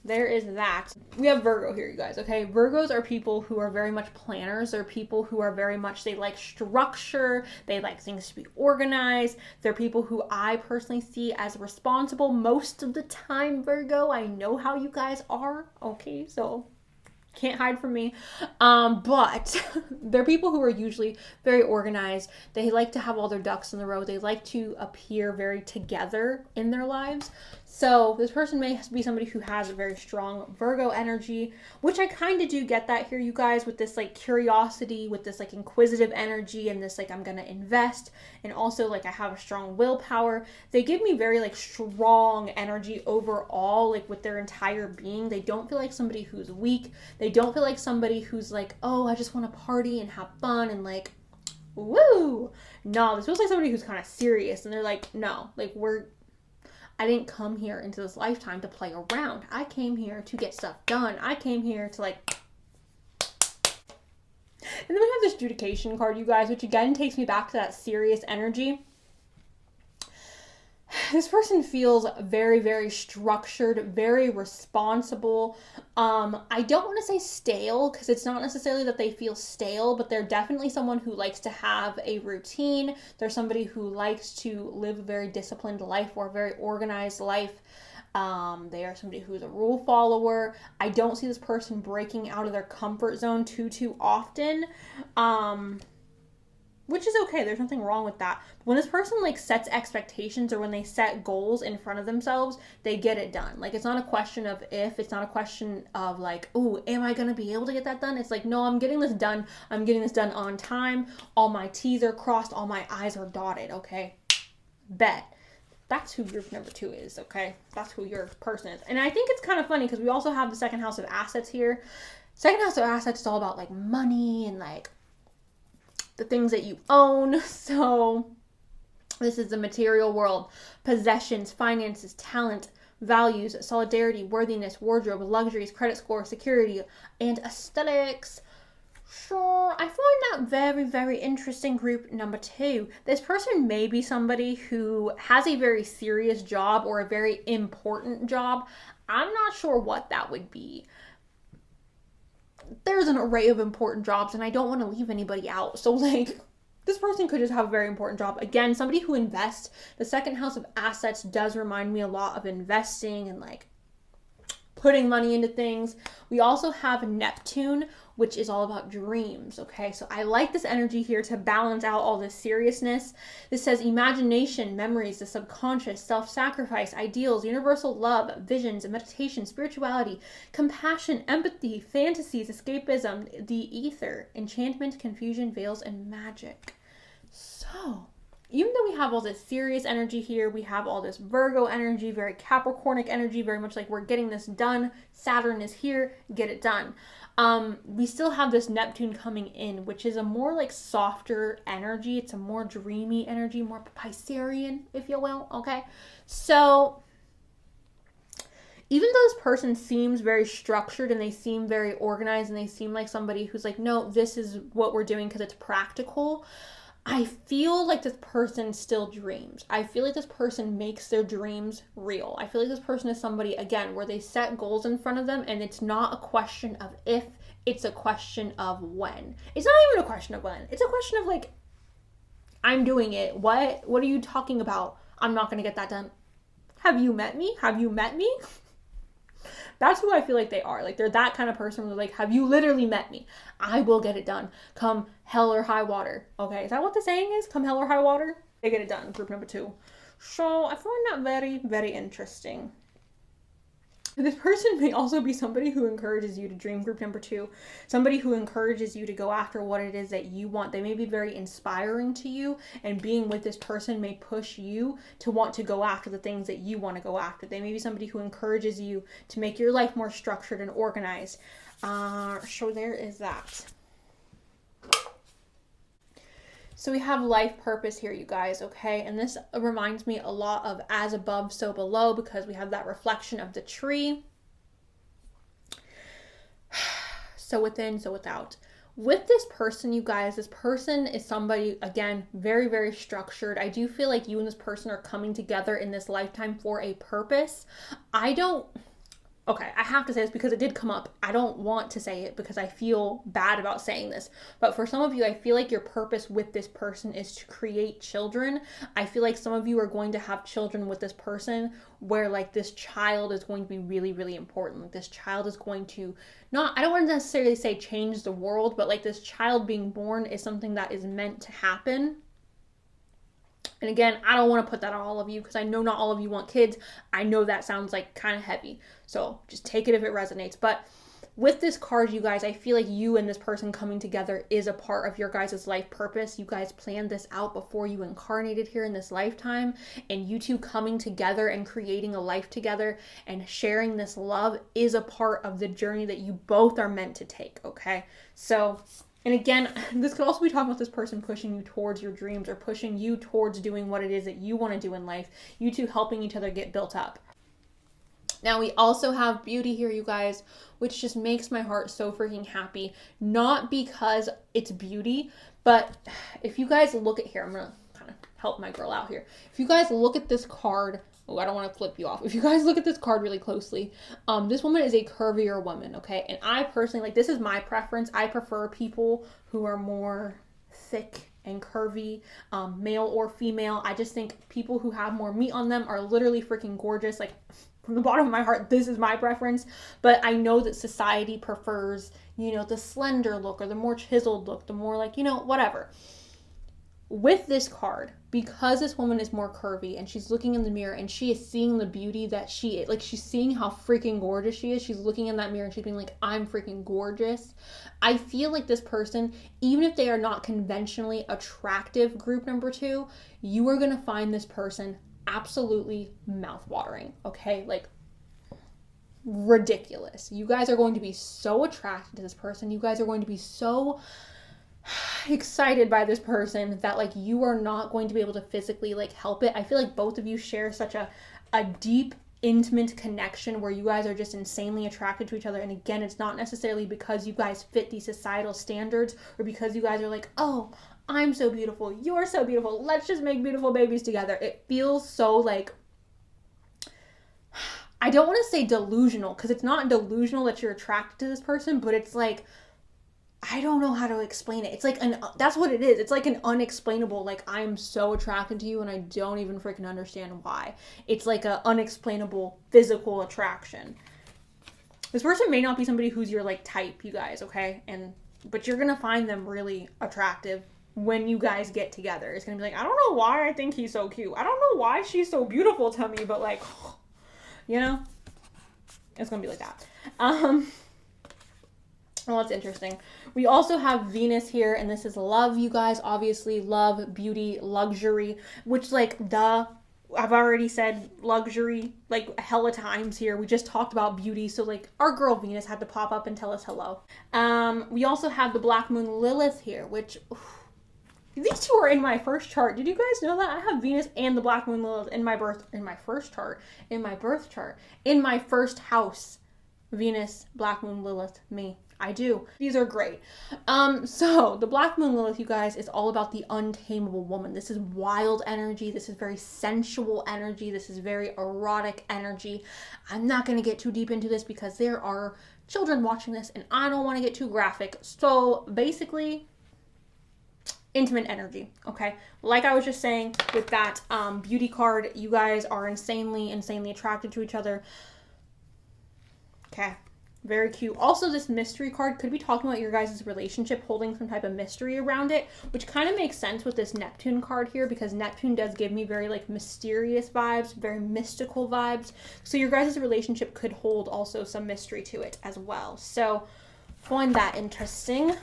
there is that. We have Virgo here, you guys, okay? Virgos are people who are very much planners. They're people who are very much, they like structure. They like things to be organized. They're people who I personally see as responsible most of the time, Virgo. I know how you guys are, okay? So can't hide from me. But they're people who are usually very organized. They like to have all their ducks in the row. They like to appear very together in their lives. So this person may be somebody who has a very strong Virgo energy, which I kind of do get that here, you guys, with this like curiosity, with this like inquisitive energy, and this like I'm gonna invest, and also like I have a strong willpower. They give me very like strong energy overall, like with their entire being. They don't feel like somebody who's weak. They don't feel like somebody who's like, oh, I just want to party and have fun and like, woo. No, this feels like somebody who's kind of serious, and they're like, no, like I didn't come here into this lifetime to play around. I came here to get stuff done. I came here to like... And then we have this Judication card, you guys, which again takes me back to that serious energy. This person feels very, very structured, very responsible. I don't want to say stale, because it's not necessarily that they feel stale, but they're definitely someone who likes to have a routine. They're somebody who likes to live a very disciplined life or a very organized life. They are somebody who is a rule follower. I don't see this person breaking out of their comfort zone too often. Which is okay. There's nothing wrong with that. But when this person like sets expectations, or when they set goals in front of themselves, they get it done. Like, it's not a question of if, it's not a question of like, oh, am I going to be able to get that done? It's like, no, I'm getting this done. I'm getting this done on time. All my T's are crossed. All my I's are dotted. Okay. Bet. That's who group number 2 is. Okay. That's who your person is. And I think it's kind of funny because we also have the second house of assets here. Second house of assets is all about like money and like the things that you own. So this is the material world, possessions, finances, talent, values, solidarity, worthiness, wardrobe, luxuries, credit score, security, and aesthetics. Sure, I find that very, very interesting, group number 2. This person may be somebody who has a very serious job or a very important job. I'm not sure what that would be. There's an array of important jobs, and I don't want to leave anybody out. So like, this person could just have a very important job. Again, somebody who invests. The second house of assets does remind me a lot of investing and like putting money into things. We also have Neptune, which is all about dreams, okay? So I like this energy here to balance out all this seriousness. This says imagination, memories, the subconscious, self-sacrifice, ideals, universal love, visions, meditation, spirituality, compassion, empathy, fantasies, escapism, the ether, enchantment, confusion, veils, and magic. So even though we have all this serious energy here, we have all this Virgo energy, very Capricornic energy, very much like we're getting this done. Saturn is here, get it done. We still have this Neptune coming in, which is a more like softer energy. It's a more dreamy energy, more Piscean, if you will, okay? So even though this person seems very structured and they seem very organized and they seem like somebody who's like, no, this is what we're doing because it's practical, I feel like this person still dreams. I feel like this person makes their dreams real. I feel like this person is somebody, again, where they set goals in front of them and it's not a question of if, it's a question of when. It's not even a question of when. It's a question of like, I'm doing it. What are you talking about? I'm not going to get that done. Have you met me? Have you met me? That's who I feel like they are. Like, they're that kind of person where they're like, have you literally met me? I will get it done. Come hell or high water. Okay, is that what the saying is? Come hell or high water? They get it done. Group number 2. So I find that very, very interesting. This person may also be somebody who encourages you to dream. Group number 2, somebody who encourages you to go after what it is that you want. They may be very inspiring to you, and being with this person may push you to want to go after the things that you want to go after. They may be somebody who encourages you to make your life more structured and organized. So there is that. So we have life purpose here, you guys, okay? And this reminds me a lot of as above, so below, because we have that reflection of the tree. So within, so without. With this person, you guys, this person is somebody, again, very, very structured. I do feel like you and this person are coming together in this lifetime for a purpose. Okay, I have to say this because it did come up. I don't want to say it because I feel bad about saying this. But for some of you, I feel like your purpose with this person is to create children. I feel like some of you are going to have children with this person where like this child is going to be really, really important. Like this child is going to I don't want to necessarily say change the world, but like this child being born is something that is meant to happen. And again, I don't want to put that on all of you because I know not all of you want kids. I know that sounds like kind of heavy. So just take it if it resonates. But with this card, you guys, I feel like you and this person coming together is a part of your guys' life purpose. You guys planned this out before you incarnated here in this lifetime. And you two coming together and creating a life together and sharing this love is a part of the journey that you both are meant to take, okay? So... and again, this could also be talking about this person pushing you towards your dreams or pushing you towards doing what it is that you want to do in life. You two helping each other get built up. Now, we also have beauty here, you guys, which just makes my heart so freaking happy. Not because it's beauty, but if you guys look at here, I'm going to kind of help my girl out here. If you guys look at this card... oh, I don't want to flip you off. If you guys look at this card really closely, this woman is a curvier woman, okay? And I personally, like, this is my preference. I prefer people who are more thick and curvy, male or female. I just think people who have more meat on them are literally freaking gorgeous. Like, from the bottom of my heart, this is my preference. But I know that society prefers, you know, the slender look or the more chiseled look, the more like, you know, whatever. With this card, because this woman is more curvy and she's looking in the mirror and she is seeing the beauty that she is, like she's seeing how freaking gorgeous she is. She's looking in that mirror and she's being like, I'm freaking gorgeous. I feel like this person, even if they are not conventionally attractive, group number 2, you are going to find this person absolutely mouthwatering, okay? Like, ridiculous. You guys are going to be so attracted to this person. You guys are going to be so excited by this person that like you are not going to be able to physically like help it. I feel like both of you share such a deep, intimate connection where you guys are just insanely attracted to each other. And again, it's not necessarily because you guys fit these societal standards or because you guys are like, oh, I'm so beautiful, you're so beautiful, let's just make beautiful babies together. It feels so like, I don't want to say delusional because it's not delusional that you're attracted to this person, but it's like, I don't know how to explain it. It's like that's what it is. It's like an unexplainable, like I'm so attracted to you and I don't even freaking understand why. It's like an unexplainable physical attraction. This person may not be somebody who's your like type, you guys, okay? But you're going to find them really attractive when you guys get together. It's going to be like, I don't know why I think he's so cute. I don't know why she's so beautiful to me, but like, you know, it's going to be like that. Well, it's interesting. We also have Venus here, and this is love, you guys. Obviously, love, beauty, luxury, which, like, I've already said luxury, like, hella times here. We just talked about beauty, so, like, our girl Venus had to pop up and tell us hello. We also have the Black Moon Lilith here, which... these two are in my first chart. Did you guys know that? I have Venus and the Black Moon Lilith in my first chart, in my birth chart, in my first house. Venus, Black Moon Lilith, me. I do. These are great. So the Black Moon Lilith, you guys, is all about the untamable woman. This is wild energy. This is very sensual energy. This is very erotic energy. I'm not going to get too deep into this because there are children watching this and I don't want to get too graphic. So basically, intimate energy, okay? Like I was just saying with that beauty card, you guys are insanely attracted to each other. Okay, very cute. Also, this mystery card could be talking about your guys' relationship holding some type of mystery around it, which kind of makes sense with this Neptune card here, because Neptune does give me very like mysterious vibes, very mystical vibes. So your guys' relationship could hold also some mystery to it as well. So find that interesting.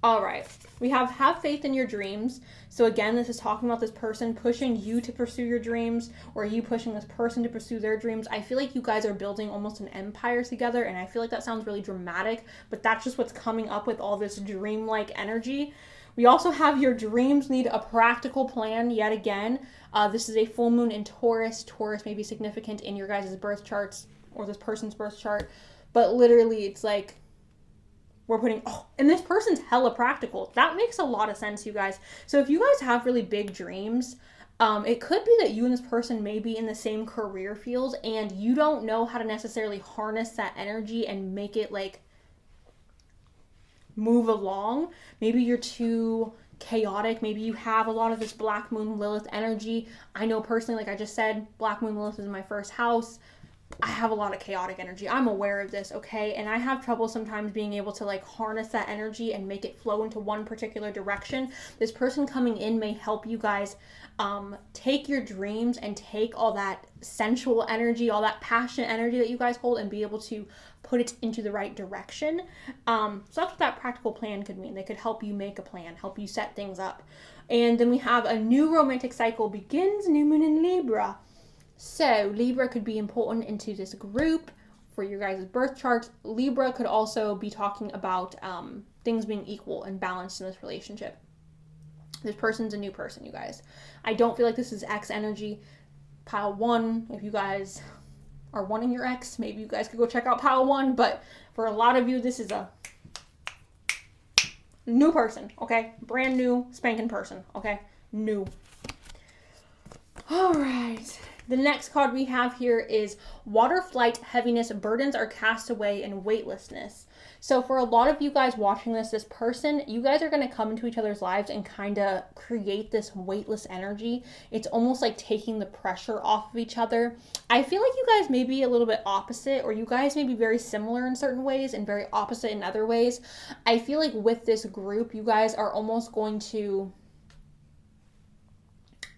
All right, we have faith in your dreams. So again, this is talking about this person pushing you to pursue your dreams, or you pushing this person to pursue their dreams. I feel like you guys are building almost an empire together, and I feel like that sounds really dramatic, but that's just what's coming up with all this dreamlike energy. We also have your dreams need a practical plan yet again. This is a full moon in Taurus. Taurus may be significant in your guys' birth charts or this person's birth chart, but literally it's like, we're putting, and this person's hella practical. That makes a lot of sense, you guys. So if you guys have really big dreams, it could be that you and this person may be in the same career field and you don't know how to necessarily harness that energy and make it like move along. Maybe you're too chaotic. Maybe you have a lot of this Black Moon Lilith energy. I know personally, like I just said, Black Moon Lilith is my first house. I have a lot of chaotic energy. I'm aware of this, okay? And I have trouble sometimes being able to like harness that energy and make it flow into one particular direction. This person coming in may help you guys take your dreams and take all that sensual energy, all that passionate energy that you guys hold, and be able to put it into the right direction. So that's what that practical plan could mean. They could help you make a plan, help you set things up. And then we have a new romantic cycle begins, new moon in Libra. So Libra could be important into this group for your guys' birth charts. Libra could also be talking about things being equal and balanced in this relationship. This person's a new person, you guys. I don't feel like this is X energy. Pile 1, if you guys are wanting your ex, maybe you guys could go check out pile 1. But for a lot of you, this is a new person, okay? Brand new, spanking person, okay? New. All right. The next card we have here is water, flight, heaviness, burdens are cast away, and weightlessness. So for a lot of you guys watching this person, you guys are going to come into each other's lives and kind of create this weightless energy. It's almost like taking the pressure off of each other. I feel like you guys may be a little bit opposite, or you guys may be very similar in certain ways and very opposite in other ways. I feel like with this group, you guys are almost going to...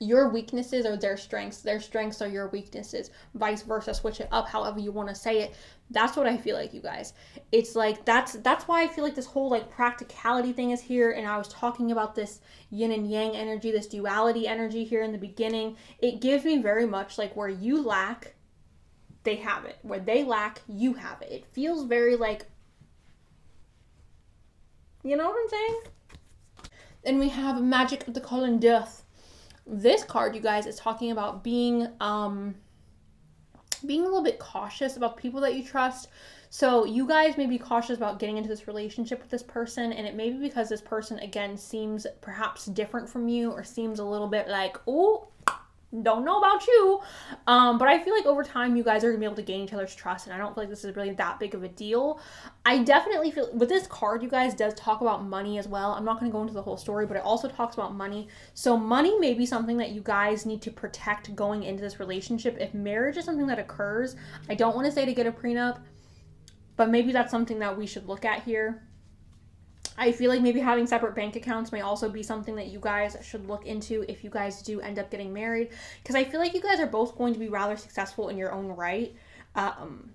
your weaknesses are their strengths are your weaknesses, vice versa, switch it up however you want to say it. That's what I feel like, you guys. It's like that's why I feel like this whole like practicality thing is here. And I was talking about this yin and yang energy, this duality energy here in the beginning. It gives me very much like where you lack, they have it. Where they lack, you have it. It feels very like, you know what I'm saying? Then we have Magic of the Calling Death. This card, you guys, is talking about being a little bit cautious about people that you trust. So you guys may be cautious about getting into this relationship with this person, and it may be because this person, again, seems perhaps different from you, or seems a little bit like, oh, don't know about you. But I feel like over time, you guys are going to be able to gain each other's trust, and I don't feel like this is really that big of a deal. I definitely feel, with this card, you guys, does talk about money as well. I'm not going to go into the whole story, but it also talks about money. So money may be something that you guys need to protect going into this relationship. If marriage is something that occurs, I don't want to say to get a prenup, but maybe that's something that we should look at here. I feel like maybe having separate bank accounts may also be something that you guys should look into if you guys do end up getting married, because I feel like you guys are both going to be rather successful in your own right.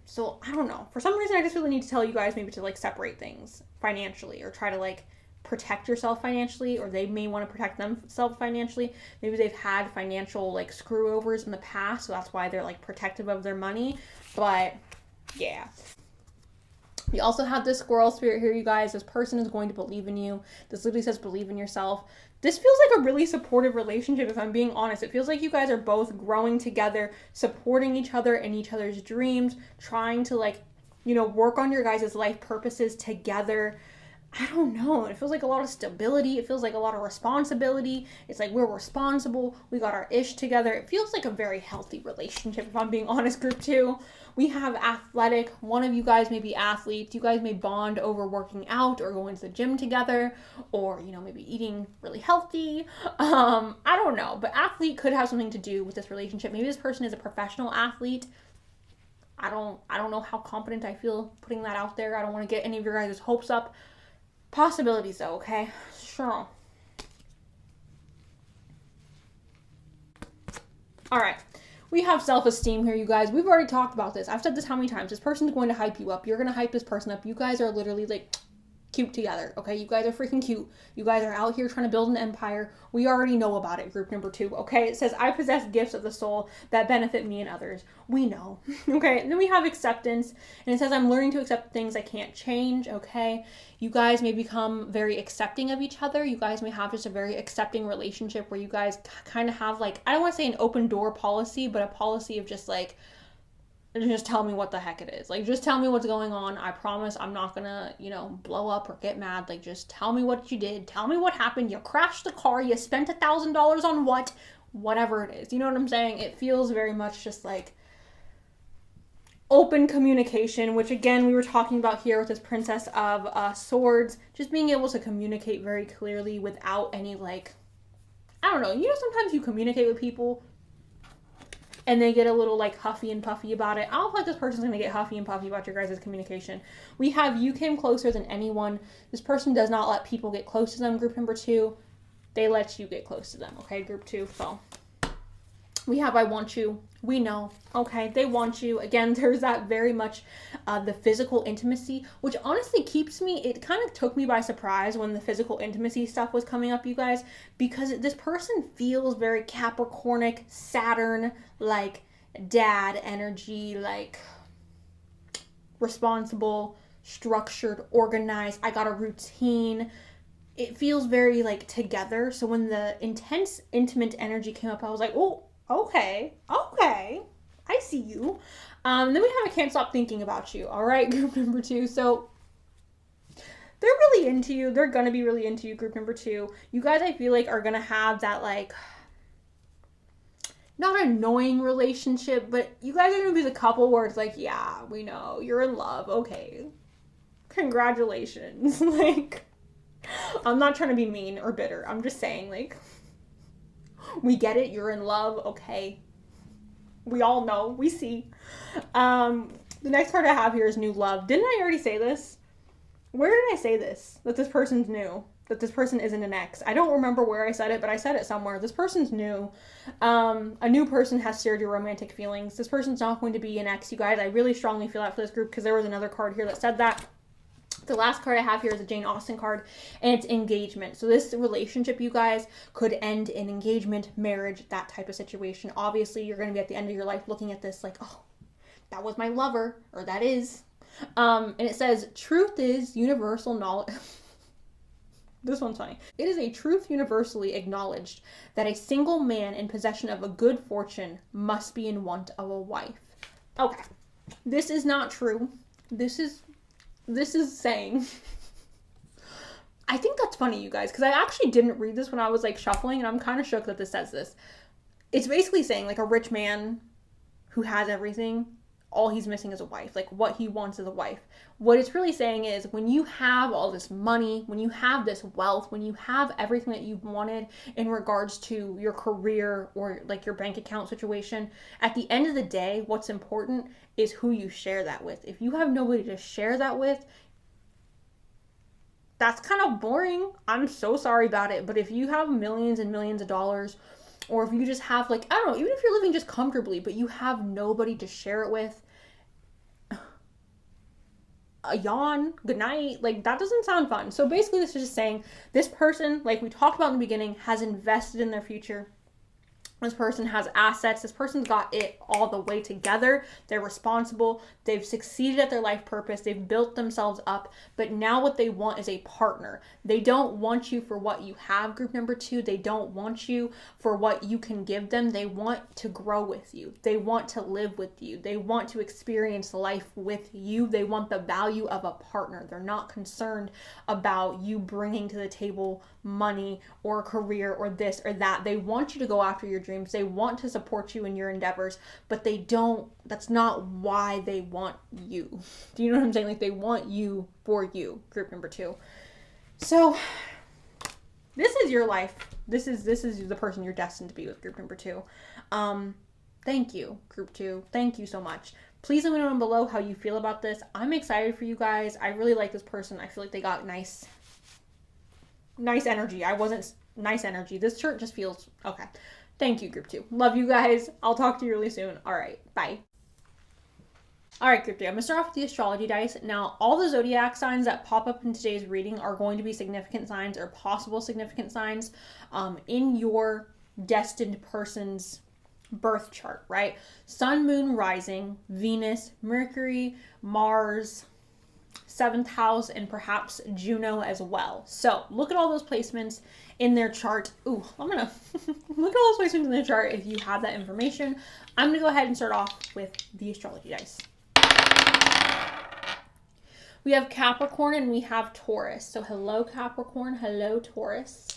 So I don't know. For some reason, I just really need to tell you guys maybe to like separate things financially, or try to like protect yourself financially, or they may want to protect themselves financially. Maybe they've had financial like screw overs in the past, so that's why they're like protective of their money. But yeah. We also have this squirrel spirit here, you guys. This person is going to believe in you. This literally says believe in yourself. This feels like a really supportive relationship, if I'm being honest. It feels like you guys are both growing together, supporting each other in each other's dreams, trying to like, you know, work on your guys' life purposes together. I don't know. It feels like a lot of stability. It feels like a lot of responsibility. It's like we're responsible. We got our ish together. It feels like a very healthy relationship, if I'm being honest, group two. We have athletic. One of you guys may be athletes. You guys may bond over working out or going to the gym together, or, you know, maybe eating really healthy. I don't know. But athlete could have something to do with this relationship. Maybe this person is a professional athlete. I don't know how confident I feel putting that out there. I don't want to get any of your guys' hopes up. Possibilities though, okay? Sure. Alright. We have self-esteem here, you guys. We've already talked about this. I've said this how many times. This person's going to hype you up. You're going to hype this person up. You guys are literally like cute together, okay? You guys are freaking cute. You guys are out here trying to build an empire. We already know about it, group number two, okay? It says, I possess gifts of the soul that benefit me and others. We know, okay? And then we have acceptance, and it says, I'm learning to accept things I can't change, okay? You guys may become very accepting of each other. You guys may have just a very accepting relationship where you guys kind of have like, I don't want to say an open door policy, but a policy of just like, just tell me what the heck it is. Like, just tell me what's going on. I promise I'm not gonna, you know, blow up or get mad. Like, just tell me what you did. Tell me what happened. You crashed the car. You spent $1,000 on what? Whatever it is. You know what I'm saying? It feels very much just like open communication, which again, we were talking about here with this Princess of Swords. Just being able to communicate very clearly without any like, I don't know. You know, sometimes you communicate with people and they get a little like huffy and puffy about it. I don't feel like this person's going to get huffy and puffy about your guys' communication. We have you came closer than anyone. This person does not let people get close to them, group number two. They let you get close to them, okay, group two. So we have I want you. We know, okay, they want you. Again, there's that very much the physical intimacy, which honestly keeps me, it kind of took me by surprise when the physical intimacy stuff was coming up, you guys, because this person feels very Capricornic, Saturn, like dad energy, like responsible, structured, organized. I got a routine. It feels very like together. So when the intense, intimate energy came up, I was like, oh, okay, I see you. Then we have I can't stop thinking about you. All right, group number two. So they're really into you. They're gonna be really into you, group number two. You guys, I feel like, are gonna have that like not annoying relationship, but you guys are gonna be the couple where it's like, yeah, we know you're in love. Okay, congratulations. Like, I'm not trying to be mean or bitter. I'm just saying, like, we get it. You're in love. Okay. We all know. We see. The next card I have here is new love. Didn't I already say this? Where did I say this? That this person's new. That this person isn't an ex. I don't remember where I said it, but I said it somewhere. This person's new. A new person has stirred your romantic feelings. This person's not going to be an ex, you guys. I really strongly feel that for this group because there was another card here that said that. The last card I have here is a Jane Austen card, and it's engagement. So this relationship, you guys, could end in engagement, marriage, that type of situation. Obviously, you're going to be at the end of your life looking at this like, oh, that was my lover, or that is. And it says, truth is universal knowledge. This one's funny. It is a truth universally acknowledged that a single man in possession of a good fortune must be in want of a wife. Okay, this is not true. This is saying, I think that's funny, you guys, because I actually didn't read this when I was like shuffling, and I'm kind of shook that this says this. It's basically saying like a rich man who has everything, all he's missing is a wife. Like what he wants is a wife. What it's really saying is when you have all this money, when you have this wealth, when you have everything that you've wanted in regards to your career or like your bank account situation, at the end of the day, what's important is who you share that with. If you have nobody to share that with, that's kind of boring. I'm so sorry about it. But if you have millions and millions of dollars, or if you just have like, I don't know, even if you're living just comfortably, but you have nobody to share it with, a yawn, good night, like that doesn't sound fun. So basically this is just saying this person, like we talked about in the beginning, has invested in their future. This person has assets. This person's got it all the way together. They're responsible. They've succeeded at their life purpose. They've built themselves up. But now what they want is a partner. They don't want you for what you have, group number 2. They don't want you for what you can give them. They want to grow with you. They want to live with you. They want to experience life with you. They want the value of a partner. They're not concerned about you bringing to the table money or a career or this or that. They want you to go after your dreams. They want to support you in your endeavors, but that's not why they want you. Do you know what I'm saying? Like, they want you for you, group number 2. So this is your life. This is the person you're destined to be with, group number 2. Thank you, group 2. Thank you so much. Please let me know down below how you feel about this. I'm excited for you guys. I really like this person. I feel like they got nice energy. Nice energy. This shirt just feels okay. Thank you, group 2. Love you guys. I'll talk to you really soon. All right. Bye. All right, group 2. I'm going to start off with the astrology dice. Now, all the zodiac signs that pop up in today's reading are going to be significant signs or possible significant signs in your destined person's birth chart, right? Sun, moon, rising, Venus, Mercury, Mars, 7th house, and perhaps Juno as well. So look at all those placements in their chart. Ooh, I'm gonna look at all those placements in their chart if you have that information. I'm gonna go ahead and start off with the astrology dice. We have Capricorn and we have Taurus. So hello Capricorn, hello Taurus.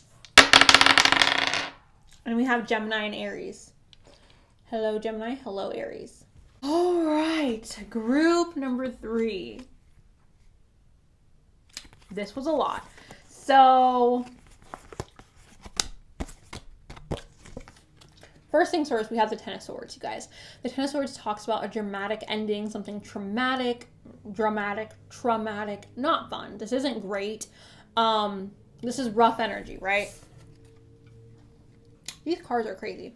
And we have Gemini and Aries. Hello Gemini, hello Aries. All right, group number 3. This was a lot. So first things first, we have the Ten of Swords, you guys. The Ten of Swords talks about a dramatic ending, something traumatic, not fun. This isn't great. This is rough energy, right? These cards are crazy.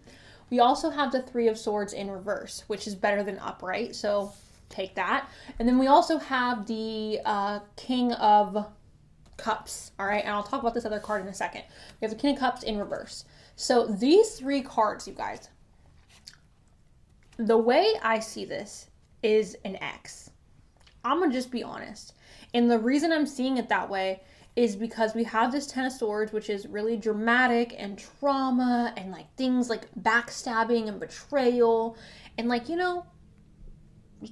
We also have the Three of Swords in reverse, which is better than upright, so take that. And then we also have the King of Cups, all right? And I'll talk about this other card in a second. We have the King of Cups in reverse. So these 3 cards, you guys, the way I see this is an X. I'm gonna just be honest. And the reason I'm seeing it that way is because we have this Ten of Swords, which is really dramatic and trauma and like things like backstabbing and betrayal and like, you know,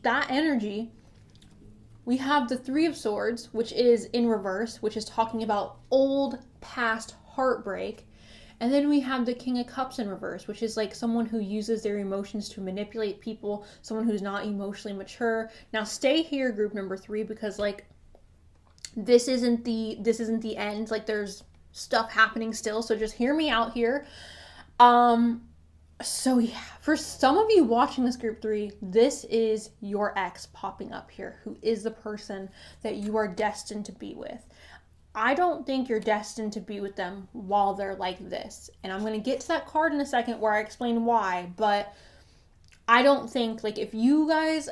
that energy. We have the Three of Swords, which is in reverse, which is talking about old past heartbreak. And then we have the King of Cups in reverse, which is like someone who uses their emotions to manipulate people, someone who's not emotionally mature. Now stay here, group number 3, because like this isn't the end. Like there's stuff happening still, so just hear me out here. So yeah, for some of you watching this group 3, this is your ex popping up here, who is the person that you are destined to be with. I don't think you're destined to be with them while they're like this. And I'm going to get to that card in a second where I explain why, but I don't think, like, if you guys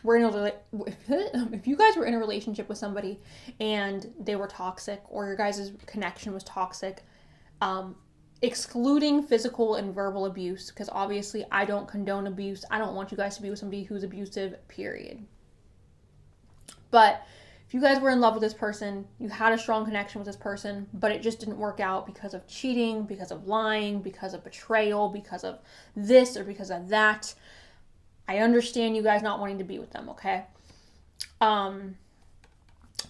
were in a relationship with somebody and they were toxic, or your guys' connection was toxic, excluding physical and verbal abuse, because obviously I don't condone abuse. I don't want you guys to be with somebody who's abusive, period. But if you guys were in love with this person, you had a strong connection with this person, but it just didn't work out because of cheating, because of lying, because of betrayal, because of this or because of that, I understand you guys not wanting to be with them, okay?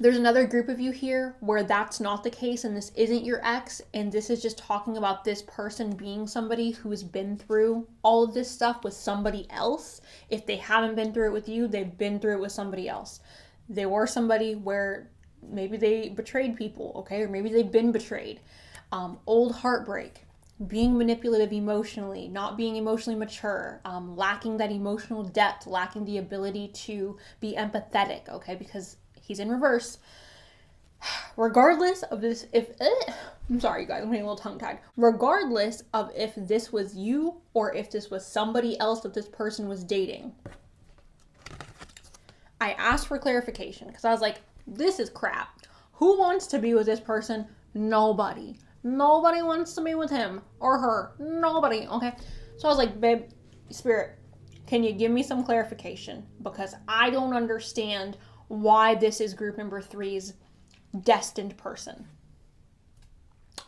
There's another group of you here where that's not the case and this isn't your ex, and this is just talking about this person being somebody who has been through all of this stuff with somebody else. If they haven't been through it with you, they've been through it with somebody else. They were somebody where maybe they betrayed people, okay? Or maybe they've been betrayed. Old heartbreak, being manipulative emotionally, not being emotionally mature, lacking that emotional depth, lacking the ability to be empathetic, okay? Because he's in reverse. Regardless of this, I'm sorry, you guys, I'm getting a little tongue-tied. Regardless of if this was you or if this was somebody else that this person was dating, I asked for clarification because I was like, this is crap. Who wants to be with this person? Nobody. Nobody wants to be with him or her. Nobody. Okay. So I was like, babe, Spirit, can you give me some clarification? Because I don't understand why this is group number 3's destined person.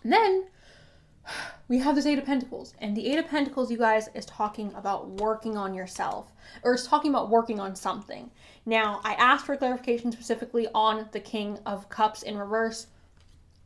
And then we have this 8 of Pentacles. And the 8 of Pentacles, you guys, is talking about working on yourself. Or it's talking about working on something. Now, I asked for clarification specifically on the King of Cups in reverse.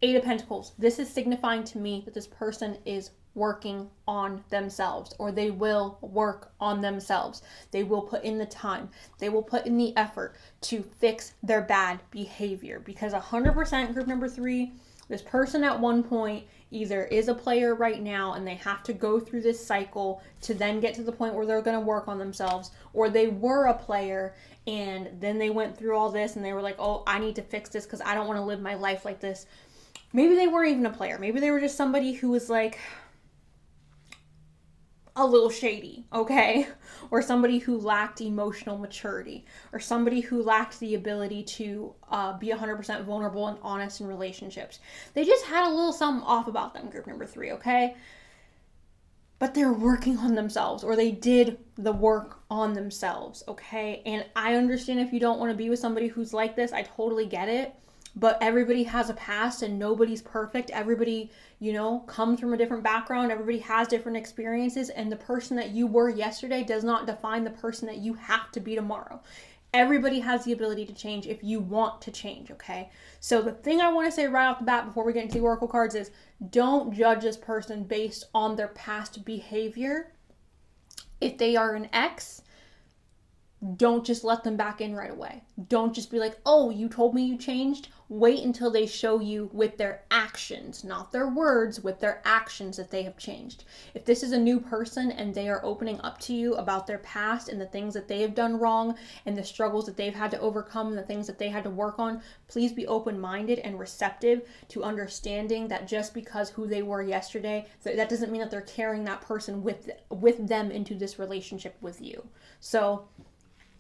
8 of Pentacles. This is signifying to me that this person is working on themselves, or they will work on themselves. They will put in the time. They will put in the effort to fix their bad behavior, because 100% group number 3, this person at one point either is a player right now and they have to go through this cycle to then get to the point where they're going to work on themselves, or they were a player and then they went through all this and they were like, oh, I need to fix this because I don't want to live my life like this. Maybe they weren't even a player. Maybe they were just somebody who was like a little shady, okay? Or somebody who lacked emotional maturity, or somebody who lacked the ability to be 100% vulnerable and honest in relationships. They just had a little something off about them, group number 3, okay? But they're working on themselves, or they did the work on themselves, okay? And I understand if you don't want to be with somebody who's like this. I totally get it. But everybody has a past and nobody's perfect. Everybody, comes from a different background. Everybody has different experiences. And the person that you were yesterday does not define the person that you have to be tomorrow. Everybody has the ability to change if you want to change, okay? So the thing I want to say right off the bat before we get into the oracle cards is, don't judge this person based on their past behavior. If they are an ex, don't just let them back in right away. Don't just be like, oh, you told me you changed. Wait until they show you with their actions, not their words, with their actions that they have changed. If this is a new person and they are opening up to you about their past and the things that they have done wrong and the struggles that they've had to overcome and the things that they had to work on, please be open-minded and receptive to understanding that just because who they were yesterday, that doesn't mean that they're carrying that person with them into this relationship with you. So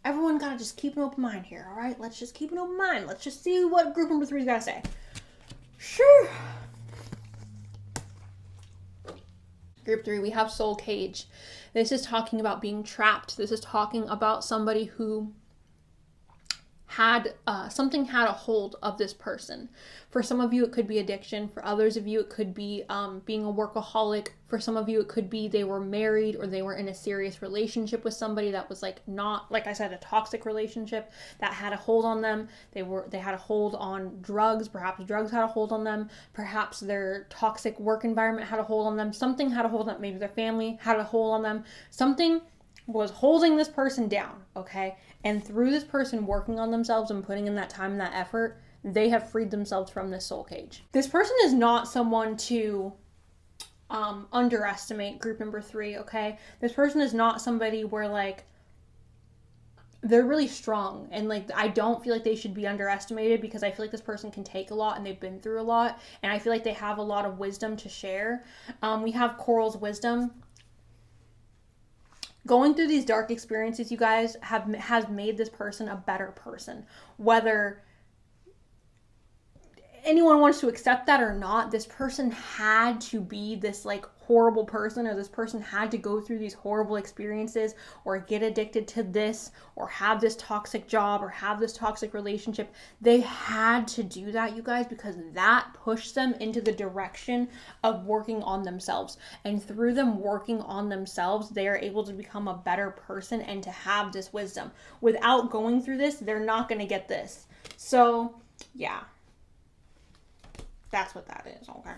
everyone gotta just keep an open mind here, all right? Let's just keep an open mind. Let's just see what group number 3's gotta say. Sure. Group 3, we have Soul Cage. This is talking about being trapped. This is talking about somebody who had something had a hold of this person. For some of you, it could be addiction. For others of you, it could be being a workaholic. For some of you, it could be they were married or they were in a serious relationship with somebody that was not, like I said, a toxic relationship that had a hold on them. They had a hold on drugs. Perhaps drugs had a hold on them. Perhaps their toxic work environment had a hold on them. Something had a hold on them. Maybe their family had a hold on them. Something was holding this person down, okay? And through this person working on themselves and putting in that time and that effort, they have freed themselves from this soul cage. This person is not someone to underestimate, group number 3, okay? This person is not somebody where they're really strong, and I don't feel like they should be underestimated, because I feel like this person can take a lot and they've been through a lot, and I feel like they have a lot of wisdom to share. We have Coral's wisdom. Going through these dark experiences, you guys, has made this person a better person. Whether anyone wants to accept that or not, this person had to be this horrible person, or this person had to go through these horrible experiences, or get addicted to this, or have this toxic job, or have this toxic relationship. They had to do that, you guys, because that pushed them into the direction of working on themselves. And through them working on themselves, they are able to become a better person and to have this wisdom. Without going through this, they're not going to get this. So, yeah. That's what that is, okay?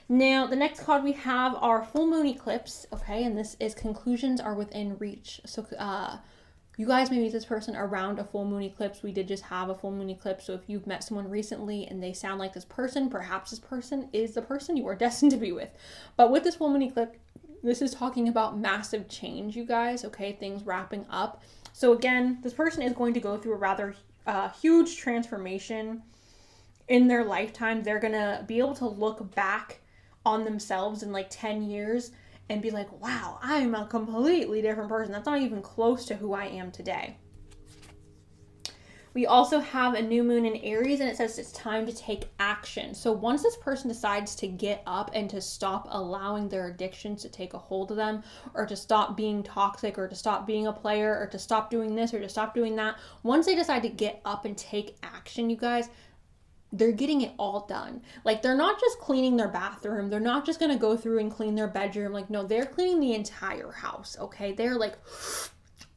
Now, the next card we have are full moon eclipse, okay? And this is conclusions are within reach. So, you guys may meet this person around a full moon eclipse. We did just have a full moon eclipse. So if you've met someone recently and they sound like this person, perhaps this person is the person you are destined to be with. But with this full moon eclipse, this is talking about massive change, you guys, okay? Things wrapping up. So again, this person is going to go through a rather huge transformation in their lifetime. They're going to be able to look back on themselves in 10 years and be like, wow, I'm a completely different person. That's not even close to who I am today. We also have a new moon in Aries, and it says it's time to take action. So once this person decides to get up and to stop allowing their addictions to take a hold of them, or to stop being toxic, or to stop being a player, or to stop doing this, or to stop doing that, once they decide to get up and take action, you guys, they're getting it all done. Like, they're not just cleaning their bathroom. They're not just going to go through and clean their bedroom. Like, no, they're cleaning the entire house, okay? They're like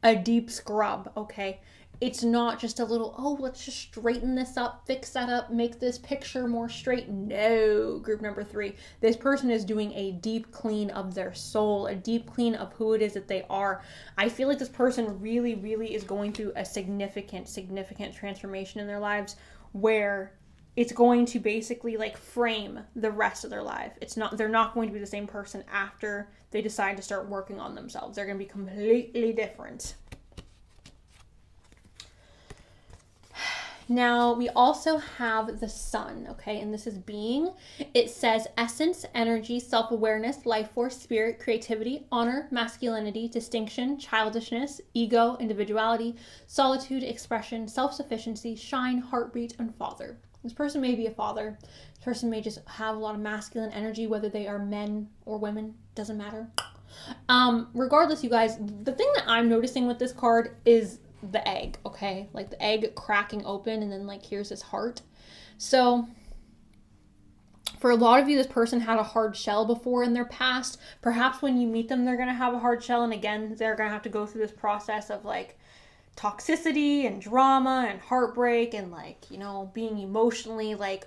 a deep scrub, okay? It's not just a little, oh, let's just straighten this up, fix that up, make this picture more straight. No, group number 3. This person is doing a deep clean of their soul, a deep clean of who it is that they are. I feel like this person really, really is going through a significant transformation in their lives, where it's going to basically like frame the rest of their life. They're not going to be the same person after they decide to start working on themselves. They're going to be completely different. Now, we also have the sun, okay? And this is being. It says essence, energy, self-awareness, life force, spirit, creativity, honor, masculinity, distinction, childishness, ego, individuality, solitude, expression, self-sufficiency, shine, heartbeat, and father. This person may be a father. This person may just have a lot of masculine energy, whether they are men or women, doesn't matter. Regardless, you guys, the thing that I'm noticing with this card is the egg, okay? Like the egg cracking open, and then like here's this heart. So for a lot of you, this person had a hard shell before in their past. Perhaps when you meet them, they're going to have a hard shell, and again, they're going to have to go through this process of like toxicity and drama and heartbreak and like, you know, being emotionally like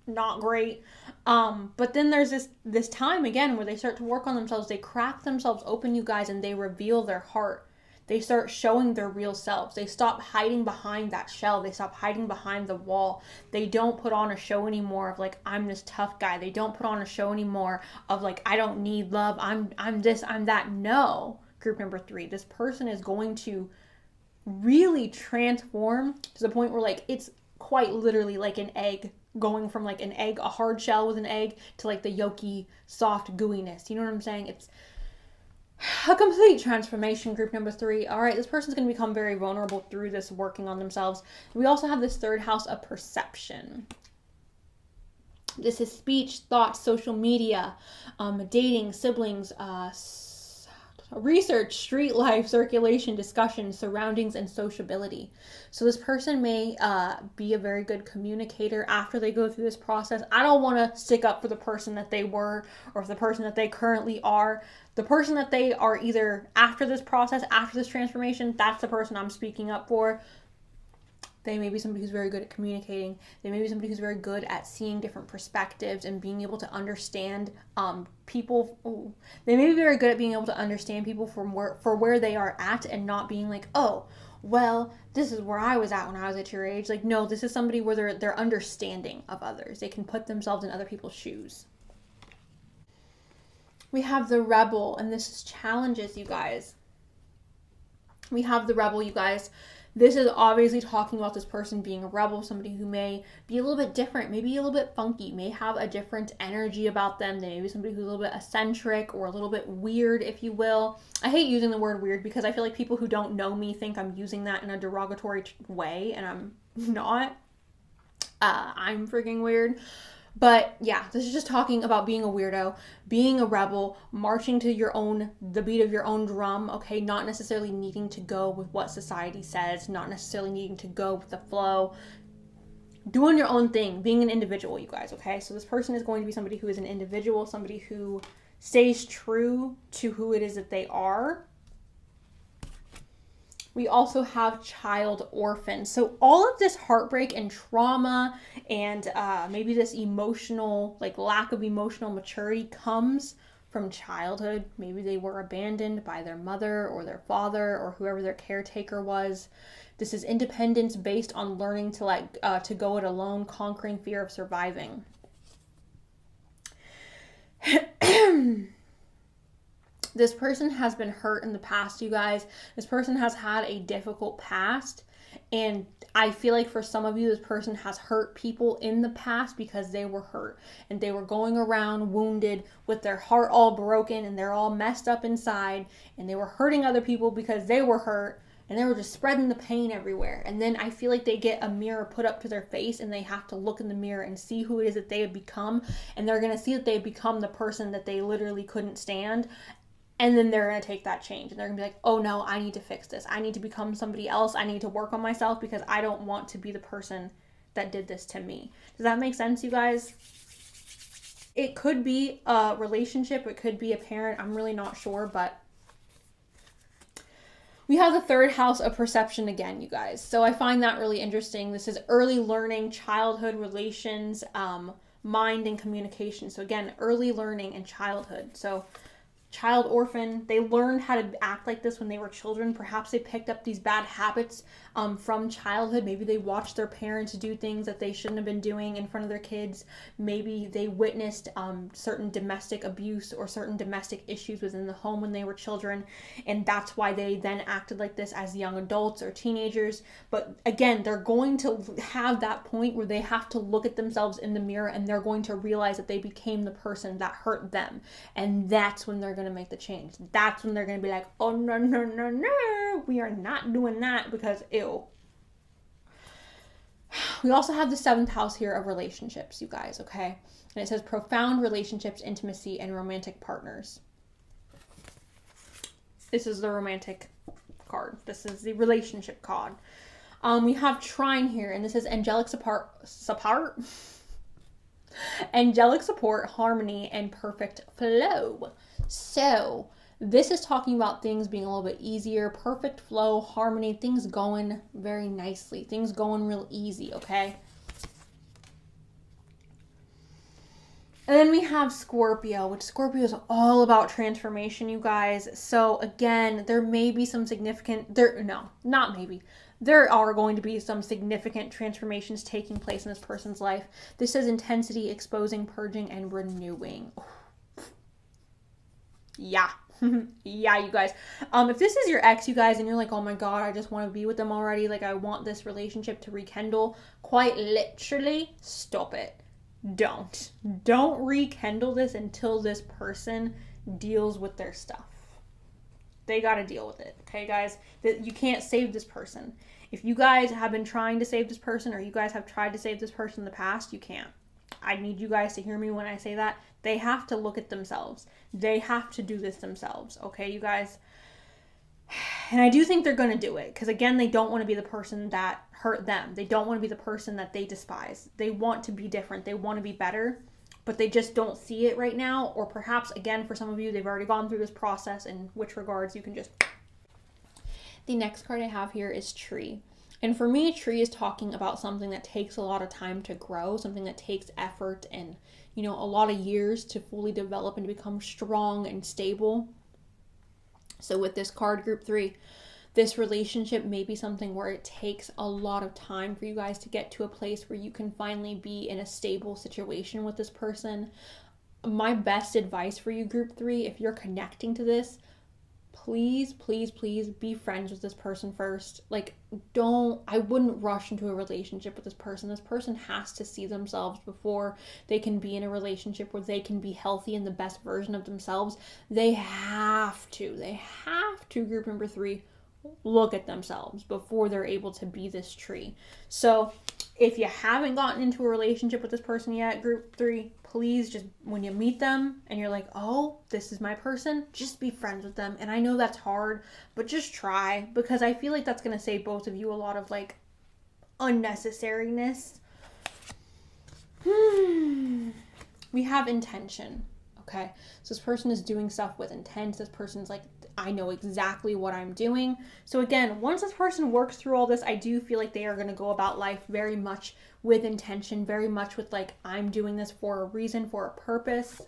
not great. But then there's this time again where they start to work on themselves. They crack themselves open, you guys, and they reveal their heart. They start showing their real selves. They stop hiding behind that shell. They stop hiding behind the wall. They don't put on a show anymore of like, I'm this tough guy. They don't put on a show anymore of like, I don't need love. I'm this, I'm that. No, group number 3, this person is going to really transform to the point where like, it's quite literally like an egg going from like an egg, a hard shell with an egg, to like the yolky, soft gooiness. You know what I'm saying? It's a complete transformation, group number 3. All right, this person's going to become very vulnerable through this working on themselves. We also have this 3rd house of perception. This is speech, thoughts, social media, dating, siblings, research, street life, circulation, discussion, surroundings, and sociability. So this person may be a very good communicator after they go through this process. I don't want to stick up for the person that they were or for the person that they currently are. The person that they are either after this process, after this transformation, that's the person I'm speaking up for. They may be somebody who's very good at communicating. They may be somebody who's very good at seeing different perspectives and being able to understand people. Ooh. They may be very good at being able to understand people for where they are at, and not being like, oh, well, this is where I was at when I was at your age. Like, no, this is somebody where they're understanding of others. They can put themselves in other people's shoes. We have the rebel, and this is challenges, you guys. We have the rebel, you guys. This is obviously talking about this person being a rebel, somebody who may be a little bit different, maybe a little bit funky, may have a different energy about them. They may be somebody who's a little bit eccentric or a little bit weird, if you will. I hate using the word weird because I feel like people who don't know me think I'm using that in a derogatory way, and I'm not. I'm freaking weird. But yeah, this is just talking about being a weirdo, being a rebel, marching to the beat of your own drum, okay? Not necessarily needing to go with what society says, not necessarily needing to go with the flow, doing your own thing, being an individual, you guys, okay? So this person is going to be somebody who is an individual, somebody who stays true to who it is that they are. We also have child orphan. So all of this heartbreak and trauma and maybe this emotional, like lack of emotional maturity comes from childhood. Maybe they were abandoned by their mother or their father or whoever their caretaker was. This is independence based on learning to go it alone, conquering fear of surviving. This person has been hurt in the past, you guys. This person has had a difficult past. And I feel like for some of you, this person has hurt people in the past because they were hurt. And they were going around wounded with their heart all broken and they're all messed up inside. And they were hurting other people because they were hurt. and they were just spreading the pain everywhere. And then I feel like they get a mirror put up to their face and they have to look in the mirror and see who it is that they have become. And they're going to see that they have become the person that they literally couldn't stand. And then they're going to take that change and they're going to be like, oh no, I need to fix this. I need to become somebody else. I need to work on myself because I don't want to be the person that did this to me. Does that make sense, you guys? It could be a relationship. It could be a parent. I'm really not sure, but we have the third house of perception again, you guys. So I find that really interesting. This is early learning, childhood relations, mind and communication. So again, early learning and childhood. So child orphan, they learned how to act like this when they were children. Perhaps they picked up these bad habits from childhood. Maybe they watched their parents do things that they shouldn't have been doing in front of their kids. Maybe they witnessed certain domestic abuse or certain domestic issues within the home when they were children, and that's why they then acted like this as young adults or teenagers. But again, they're going to have that point where they have to look at themselves in the mirror and they're going to realize that they became the person that hurt them, and that's when they're going to make the change. That's when they're going to be like, oh no, no, no, no, we are not doing that because ew. We also have the 7th house here of relationships, you guys, okay? And it says profound relationships, intimacy, and romantic partners. This is the romantic card. This is the relationship card. We have trine here, and this is angelic support, angelic support, harmony, and perfect flow. So this is talking about things being a little bit easier, perfect flow, harmony, things going very nicely, things going real easy, okay? And then we have Scorpio, which Scorpio is all about transformation, you guys. So again, there may be some significant, there are going to be some significant transformations taking place in this person's life. This says intensity, exposing, purging, and renewing. Yeah. Yeah, you guys. If this is your ex, you guys, and you're like, oh my god, I just want to be with them already, like I want this relationship to rekindle, quite literally, stop it. Don't rekindle this until this person deals with their stuff. They got to deal with it, okay, guys? You can't save this person. If you guys have been trying to save this person, or you guys have tried to save this person in the past, you can't. I need you guys to hear me when I say that. They have to look at themselves. They have to do this themselves, okay, you guys? And I do think they're going to do it because, again, they don't want to be the person that hurt them. They don't want to be the person that they despise. They want to be different. They want to be better, but they just don't see it right now. Or perhaps, again, for some of you, they've already gone through this process, in which regards you can just... The next card I have here is tree. And for me, tree is talking about something that takes a lot of time to grow, something that takes effort and, a lot of years to fully develop and to become strong and stable. So with this card, group 3, this relationship may be something where it takes a lot of time for you guys to get to a place where you can finally be in a stable situation with this person. My best advice for you, group 3, if you're connecting to this, please, please, please be friends with this person first. I wouldn't rush into a relationship with this person. This person has to see themselves before they can be in a relationship where they can be healthy and the best version of themselves. They have to, group number 3, look at themselves before they're able to be this tree. So if you haven't gotten into a relationship with this person yet, group 3, please just, when you meet them and you're like, oh, this is my person, just be friends with them. And I know that's hard, but just try, because I feel like that's going to save both of you a lot of unnecessariness. We have intention. Okay, so this person is doing stuff with intent. This person's like, I know exactly what I'm doing. So again, once this person works through all this, I do feel like they are going to go about life very much with intention, very much with I'm doing this for a reason, for a purpose.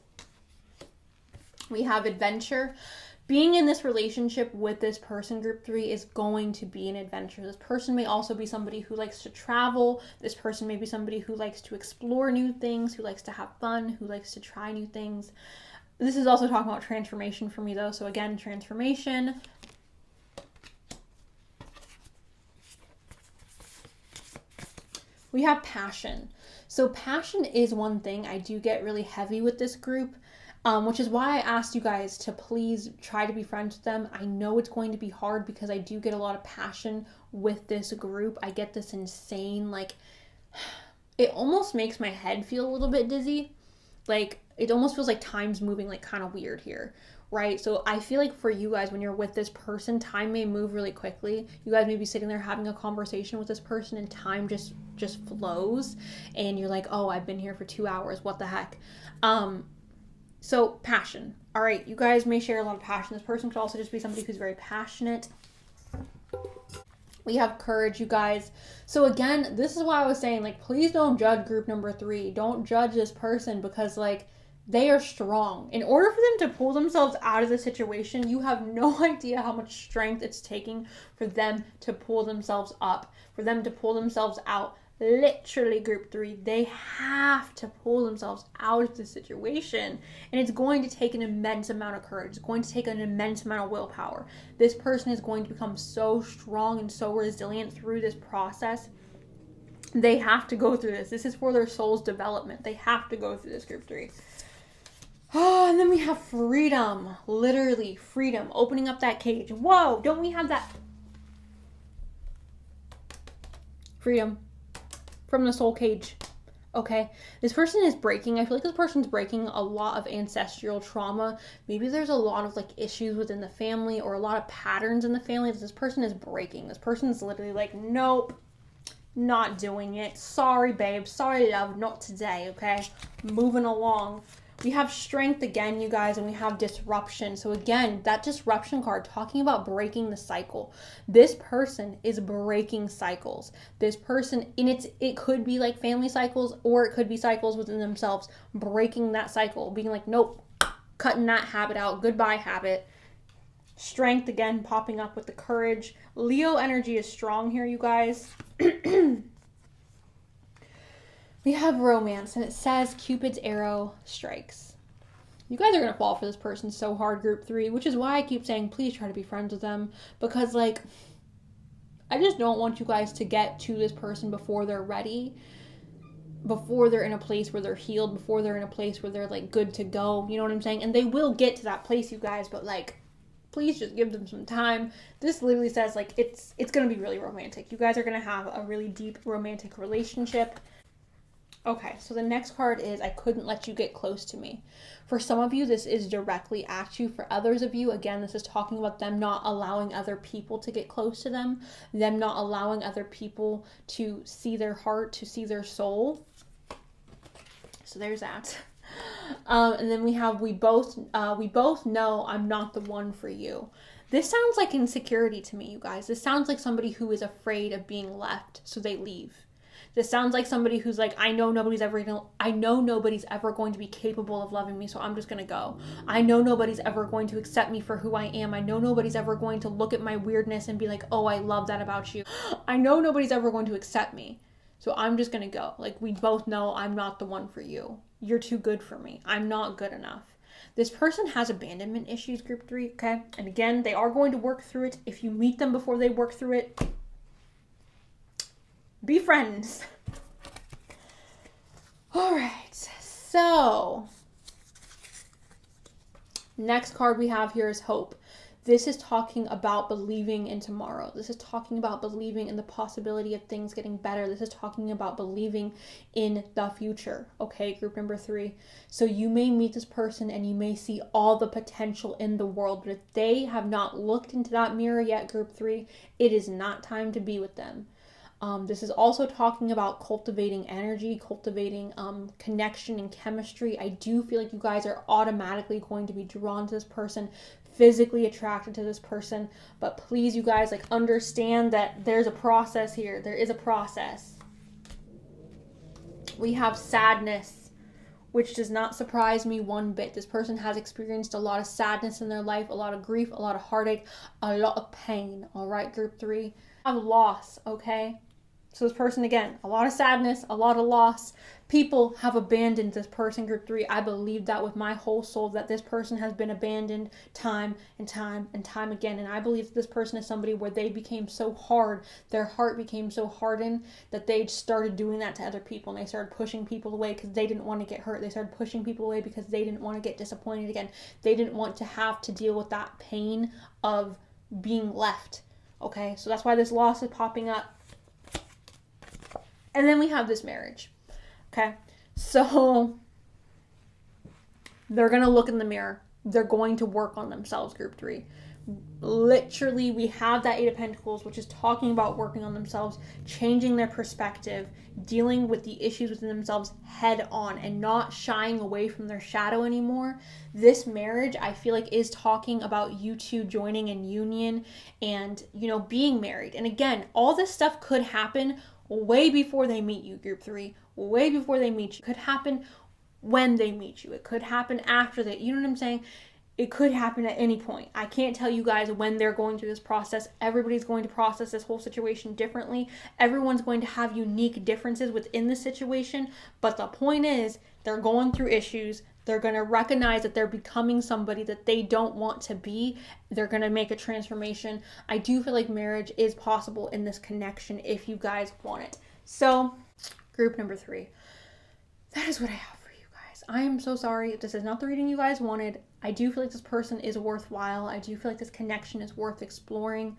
We have adventure. Being in this relationship with this person, group 3, is going to be an adventure. This person may also be somebody who likes to travel. This person may be somebody who likes to explore new things, who likes to have fun, who likes to try new things. This is also talking about transformation for me, though. So again, transformation. We have passion. So passion is one thing I do get really heavy with this group. Which is why I asked you guys to please try to be friends with them. I know it's going to be hard because I do get a lot of passion with this group. I get this insane, like, it almost makes my head feel a little bit dizzy. Like, it almost feels like time's moving like kind of weird here, right? So I feel like for you guys, when you're with this person, time may move really quickly. You guys may be sitting there having a conversation with this person and time just flows, and you're like, oh, I've been here for 2 hours, what the heck. So passion. All right, you guys may share a lot of passion. This person could also just be somebody who's very passionate. We have courage, you guys. So again, this is why I was saying, like, please don't judge group number 3. Don't judge this person, because, like, they are strong. In order for them to pull themselves out of the situation, you have no idea how much strength it's taking for them to pull themselves up, for them to pull themselves out. Literally, group 3, they have to pull themselves out of the situation. And it's going to take an immense amount of courage. It's going to take an immense amount of willpower. This person is going to become so strong and so resilient through this process. They have to go through this. This is for their soul's development. They have to go through this, group 3. Oh, and then we have freedom. Literally, freedom. Opening up that cage. Whoa, don't we have that? Freedom. From the soul cage. Okay, this person is breaking. I feel like this person's breaking a lot of ancestral trauma. Maybe there's a lot of, like, issues within the family, or a lot of patterns in the family that this person is breaking. This person is literally like, nope, not doing it. Sorry, babe. Sorry, love. Not today, okay? Moving along. We have strength again, you guys, and we have disruption. So again, that disruption card, talking about breaking the cycle. This person is breaking cycles. This person, and it could be like family cycles, or it could be cycles within themselves, breaking that cycle, being like, nope, cutting that habit out. Goodbye, habit. Strength again, popping up with the courage. Leo energy is strong here, you guys. We have romance, and it says Cupid's arrow strikes. You guys are going to fall for this person so hard, group 3, which is why I keep saying please try to be friends with them, because, like, I just don't want you guys to get to this person before they're ready, before they're in a place where they're healed, before they're in a place where they're, like, good to go. You know what I'm saying? And they will get to that place, you guys, but, like, please just give them some time. This literally says, like, it's going to be really romantic. You guys are going to have a really deep romantic relationship. Okay, so the next card is I couldn't let you get close to me. For some of you, this is directly at you. For others of you, again, this is talking about them not allowing other people to get close to them not allowing other people to see their heart, to see their soul. So there's that. And then we have we both know I'm not the one for you. This sounds like insecurity to me, you guys. This sounds like somebody who is afraid of being left, so they leave. This sounds like somebody who's like, I know nobody's ever going to be capable of loving me, so I'm just going to go. I know nobody's ever going to accept me for who I am. I know nobody's ever going to look at my weirdness and be like, oh, I love that about you. I know nobody's ever going to accept me, so I'm just going to go. Like, we both know I'm not the one for you. You're too good for me. I'm not good enough. This person has abandonment issues, group 3, okay? And again, they are going to work through it. If you meet them before they work through it, be friends. All right, so next card we have here is hope. This is talking about believing in tomorrow. This is talking about believing in the possibility of things getting better. This is talking about believing in the future. Okay, group number 3. So you may meet this person and you may see all the potential in the world, but if they have not looked into that mirror yet, group 3, it is not time to be with them. This is also talking about cultivating energy, cultivating connection and chemistry. I do feel like you guys are automatically going to be drawn to this person, physically attracted to this person. But please, you guys, like, understand that there's a process here. There is a process. We have sadness, which does not surprise me one bit. This person has experienced a lot of sadness in their life, a lot of grief, a lot of heartache, a lot of pain. All right, group 3. We have loss, okay? So this person, again, a lot of sadness, a lot of loss. People have abandoned this person, group 3. I believe that with my whole soul, that this person has been abandoned time and time and time again. And I believe that this person is somebody where they became so hard, their heart became so hardened that they started doing that to other people. And they started pushing people away because they didn't want to get hurt. They started pushing people away because they didn't want to get disappointed again. They didn't want to have to deal with that pain of being left. Okay, so that's why this loss is popping up. And then we have this marriage. Okay, so they're going to look in the mirror. They're going to work on themselves, group 3. Literally, we have that 8 of Pentacles, which is talking about working on themselves, changing their perspective, dealing with the issues within themselves head on, and not shying away from their shadow anymore. This marriage, I feel like, is talking about you two joining in union and, being married. And again, all this stuff could happen way before they meet you, group 3. Way before they meet you. It could happen when they meet you. It could happen after that. You know what I'm saying? It could happen at any point. I can't tell you guys when they're going through this process. Everybody's going to process this whole situation differently. Everyone's going to have unique differences within the situation. But the point is, they're going through issues. They're going to recognize that they're becoming somebody that they don't want to be. They're going to make a transformation. I do feel like marriage is possible in this connection if you guys want it. So, group number 3. That is what I have for you guys. I am so sorry if this is not the reading you guys wanted. I do feel like this person is worthwhile. I do feel like this connection is worth exploring.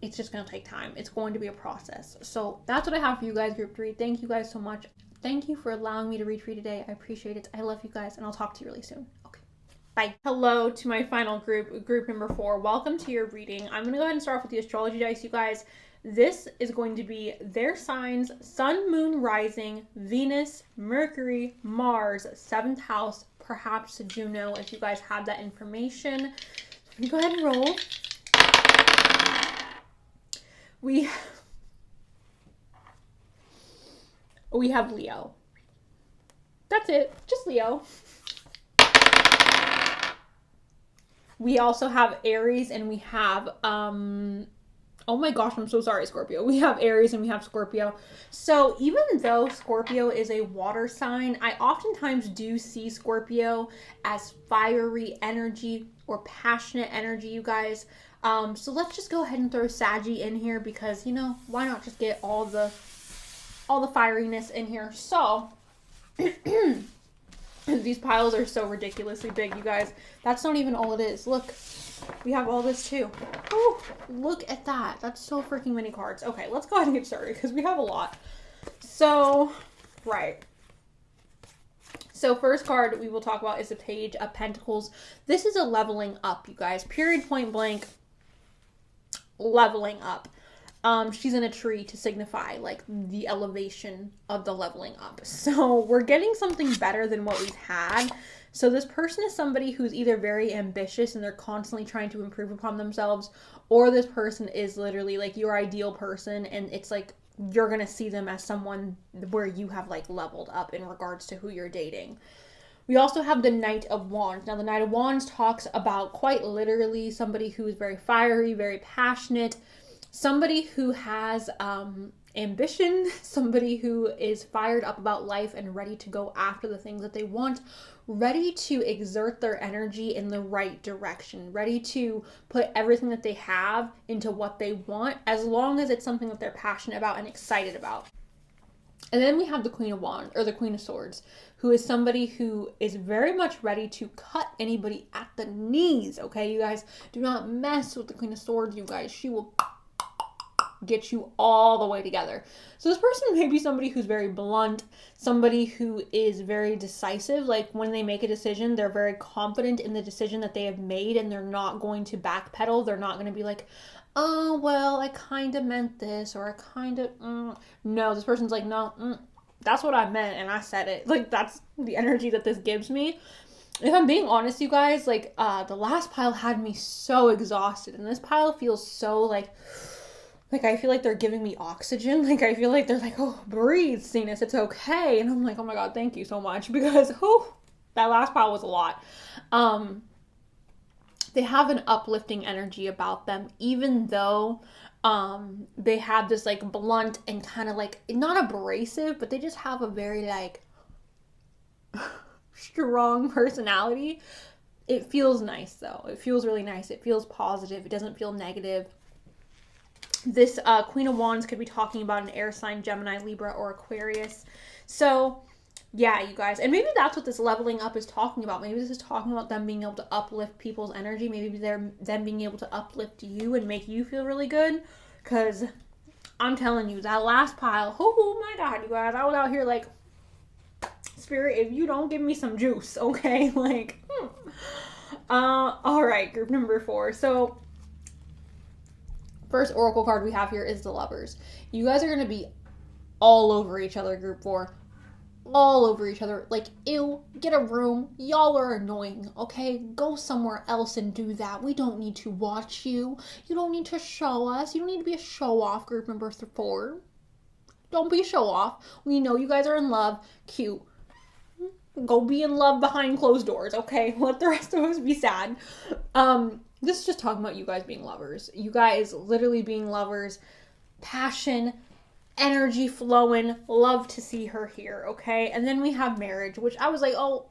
It's just going to take time. It's going to be a process. So that's what I have for you guys, group 3. Thank you guys so much. Thank you for allowing me to read for you today. I appreciate it. I love you guys, and I'll talk to you really soon. Okay, bye. Hello to my final group number 4. Welcome to your reading. I'm going to go ahead and start off with the astrology dice, you guys. This is going to be their signs: Sun, Moon, Rising, Venus, Mercury, Mars, 7th house, perhaps Juno, if you guys have that information. Let me go ahead and roll. We have Leo. That's it. Just Leo. We also have Aries, and we have, oh my gosh, I'm so sorry, Scorpio. We have Aries and we have Scorpio. So even though Scorpio is a water sign, I oftentimes do see Scorpio as fiery energy or passionate energy, you guys. So let's just go ahead and throw Saggy in here because, why not just get all the fieriness in here. So these piles are so ridiculously big, you guys. That's not even all it is. Look, we have all this too. Oh, look at that. That's so freaking many cards. Okay, let's go ahead and get started because we have a lot. So, right. So first card we will talk about is the Page of Pentacles. This is a leveling up, you guys. Period, point blank, leveling up. She's in a tree to signify like the elevation of the leveling up. So we're getting something better than what we've had. So this person is somebody who's either very ambitious and they're constantly trying to improve upon themselves, or this person is literally like your ideal person and it's like you're going to see them as someone where you have like leveled up in regards to who you're dating. We also have the Knight of Wands. Now the Knight of Wands talks about quite literally somebody who is very fiery, very passionate, somebody who has ambition, somebody who is fired up about life and ready to go after the things that they want, ready to exert their energy in the right direction, ready to put everything that they have into what they want, as long as it's something that they're passionate about and excited about. And then we have the Queen of Wands, or the Queen of Swords, who is somebody who is very much ready to cut anybody at the knees, okay? You guys, do not mess with the Queen of Swords, you guys. She will get you all the way together. So this person may be somebody who's very blunt, somebody who is very decisive. Like when they make a decision, they're very confident in the decision that they have made and they're not going to backpedal. They're not going to be like, oh, well, I kind of meant this, or I kind of, No, this person's like, no, that's what I meant and I said it. Like that's the energy that this gives me. If I'm being honest, you guys, like the last pile had me so exhausted, and this pile feels so like I feel like they're giving me oxygen. Like, I feel like they're like, oh, breathe, Cenus, it's okay. And I'm like, oh my God, thank you so much. Because, that last pile was a lot. they have an uplifting energy about them, even though they have this like blunt and kind of like not abrasive, but they just have a very like strong personality. It feels nice though. It feels really nice. It feels positive. It doesn't feel negative. This Queen of Wands could be talking about an air sign, Gemini, Libra, or Aquarius. So yeah, you guys, and maybe that's what this leveling up is talking about. Maybe this is talking about them being able to uplift people's energy. Maybe they're them being able to uplift you and make you feel really good. Because I'm telling you, that last pile, oh my God, you guys, I was out here like, Spirit, if you don't give me some juice, okay? Like, all right, group number 4. So, first oracle card we have here is the Lovers. You guys are going to be all over each other, group 4. All over each other. Like, ew, get a room. Y'all are annoying, okay? Go somewhere else and do that. We don't need to watch you. You don't need to show us. You don't need to be a show-off, group number 4. Don't be a show-off. We know you guys are in love. Cute. Go be in love behind closed doors, okay? Let the rest of us be sad. This is just talking about you guys being lovers. You guys literally being lovers. Passion, energy flowing, love to see her here, okay? And then we have marriage, which I was like, oh,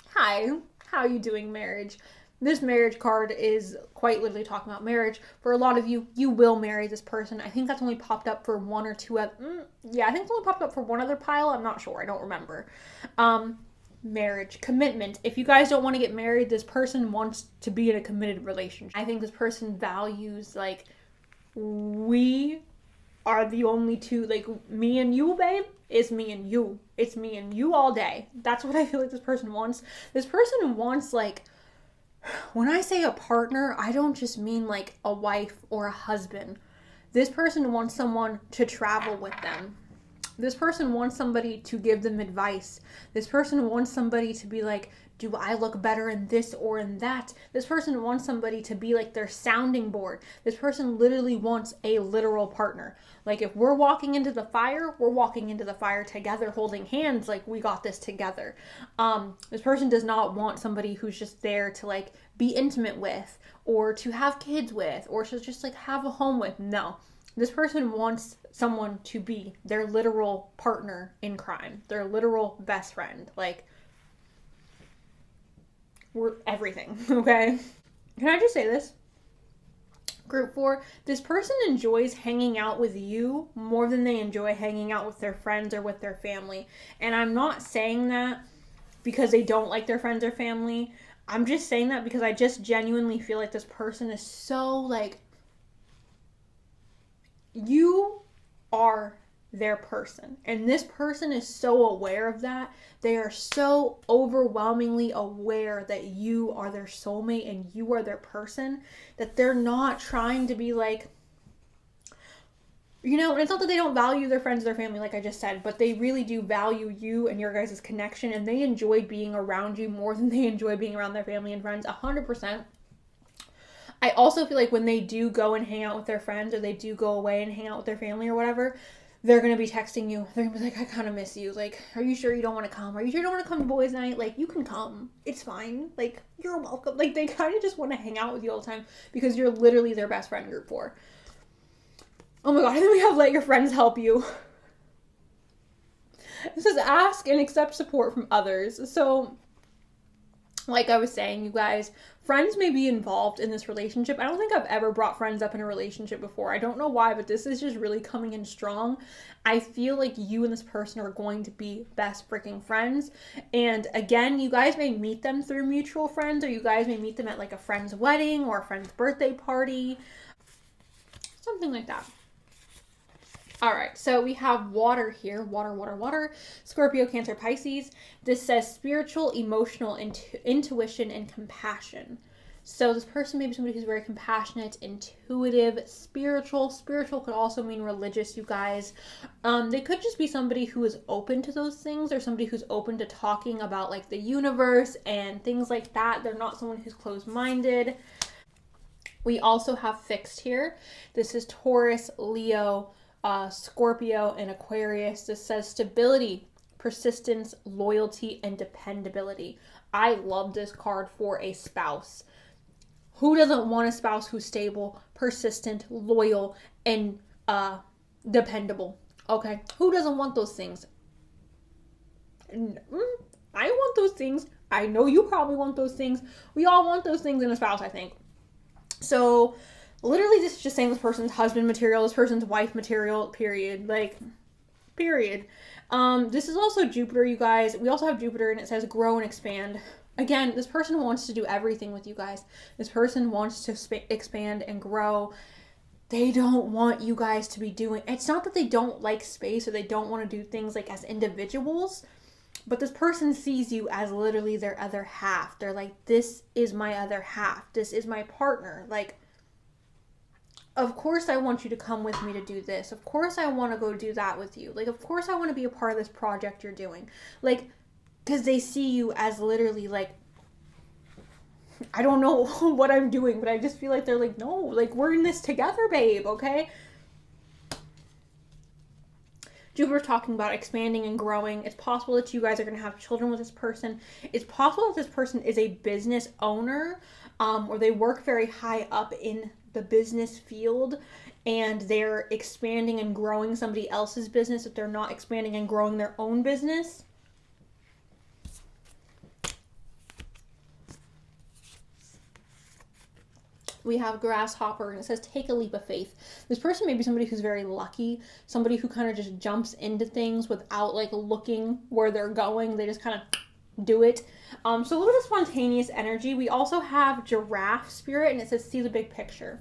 hi, how are you doing, marriage? This marriage card is quite literally talking about marriage. For a lot of you, you will marry this person. I think that's only popped up for one or two yeah, I think it's only popped up for one other pile. I'm not sure. I don't remember. Marriage, commitment. If you guys don't want to get married, this person wants to be in a committed relationship. I think this person values, like, we are the only two, like, me and you, babe, is me and you. It's me and you all day. That's what I feel like this person wants. This person wants, like, when I say a partner, I don't just mean, like, a wife or a husband. This person wants someone to travel with them. This person wants somebody to give them advice. This person wants somebody to be like, do I look better in this or in that? This person wants somebody to be like their sounding board. This person literally wants a literal partner. Like, if we're walking into the fire, we're walking into the fire together, holding hands, like, we got this together. This person does not want somebody who's just there to, like, be intimate with, or to have kids with, or to just, like, have a home with. No. This person wants someone to be their literal partner in crime, their literal best friend. Like, we're everything, okay? Can I just say this? Group 4, this person enjoys hanging out with you more than they enjoy hanging out with their friends or with their family. And I'm not saying that because they don't like their friends or family. I'm just saying that because I just genuinely feel like this person is so, like, you are their person. And this person is so aware of that. They are so overwhelmingly aware that you are their soulmate and you are their person, that they're not trying to be like, you know, and it's not that they don't value their friends, their family, like I just said, but they really do value you and your guys' connection, and they enjoy being around you more than they enjoy being around their family and friends, 100%. I also feel like when they do go and hang out with their friends, or they do go away and hang out with their family or whatever, they're going to be texting you. They're going to be like, I kind of miss you. Like, are you sure you don't want to come? Are you sure you don't want to come to boys' night? Like, you can come. It's fine. Like, you're welcome. Like, they kind of just want to hang out with you all the time because you're literally their best friend, group 4. Oh my God. And then we have let your friends help you. It says ask and accept support from others. So, like I was saying, you guys, friends may be involved in this relationship. I don't think I've ever brought friends up in a relationship before. I don't know why, but this is just really coming in strong. I feel like you and this person are going to be best freaking friends. And again, you guys may meet them through mutual friends, or you guys may meet them at, like, a friend's wedding or a friend's birthday party. Something like that. All right, so we have water here. Water. Scorpio, Cancer, Pisces. This says spiritual, emotional, intuition, and compassion. So this person may be somebody who's very compassionate, intuitive, spiritual. Spiritual could also mean religious, you guys. They could just be somebody who is open to those things, or somebody who's open to talking about, like, the universe and things like that. They're not someone who's closed-minded. We also have fixed here. This is Taurus, Leo, Scorpio, and Aquarius. This says stability, persistence, loyalty, and dependability. I love this card for a spouse. Who doesn't want a spouse who's stable, persistent, loyal, and dependable? Okay, who doesn't want those things? I want those things. I know you probably want those things. We all want those things in a spouse, I think. So literally this is just saying this person's husband material, this person's wife material, period. Like, period. This is also Jupiter, you guys. We also have Jupiter, and it says grow and expand. Again, this person wants to do everything with you guys. This person wants to expand and grow. They don't want you guys to be doing... It's not that they don't like space or they don't want to do things like as individuals, but this person sees you as literally their other half. They're like, this is my other half. This is my partner. Like, of course I want you to come with me to do this. Of course I want to go do that with you. Like, of course I want to be a part of this project you're doing. Like, because they see you as literally like, I don't know what I'm doing, but I just feel like they're like, no, like, we're in this together, babe, okay? Jupiter's talking about expanding and growing. It's possible that you guys are going to have children with this person. It's possible that this person is a business owner, or they work very high up in the business field, and they're expanding and growing somebody else's business if they're not expanding and growing their own business. We have grasshopper, and it says take a leap of faith. This person may be somebody who's very lucky, somebody who kind of just jumps into things without like looking where they're going. They just kind of do it. So a little bit of spontaneous energy. We also have giraffe spirit, and it says see the big picture.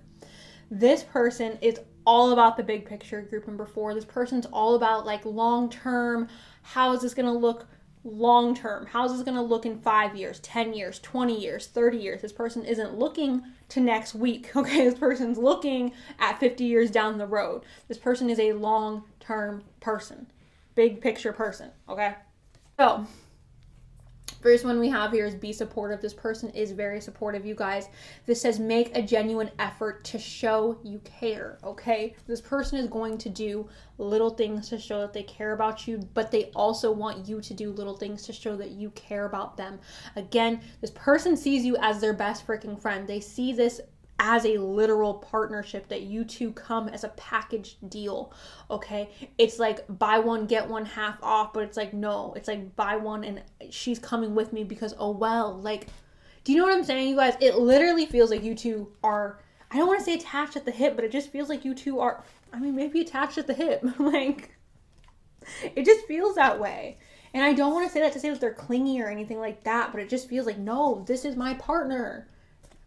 This person is all about the big picture, group number 4. This person's all about like long term. How is this going to look long term? How is this going to look in 5 years, 10 years, 20 years, 30 years? This person isn't looking to next week, okay? This person's looking at 50 years down the road. This person is a long term person, big picture person, okay? So first one we have here is be supportive. This person is very supportive, you guys. This says make a genuine effort to show you care, okay? This person is going to do little things to show that they care about you, but they also want you to do little things to show that you care about them. Again, this person sees you as their best freaking friend. They see this as a literal partnership, that you two come as a package deal, okay? It's like buy one, get one half off, but it's like, no, it's like buy one and she's coming with me because, oh, well, like, do you know what I'm saying, you guys? It literally feels like you two are, I don't want to say attached at the hip, but it just feels like you two are, I mean, maybe attached at the hip. Like, it just feels that way. And I don't want to say that to say that they're clingy or anything like that, but it just feels like, no, this is my partner.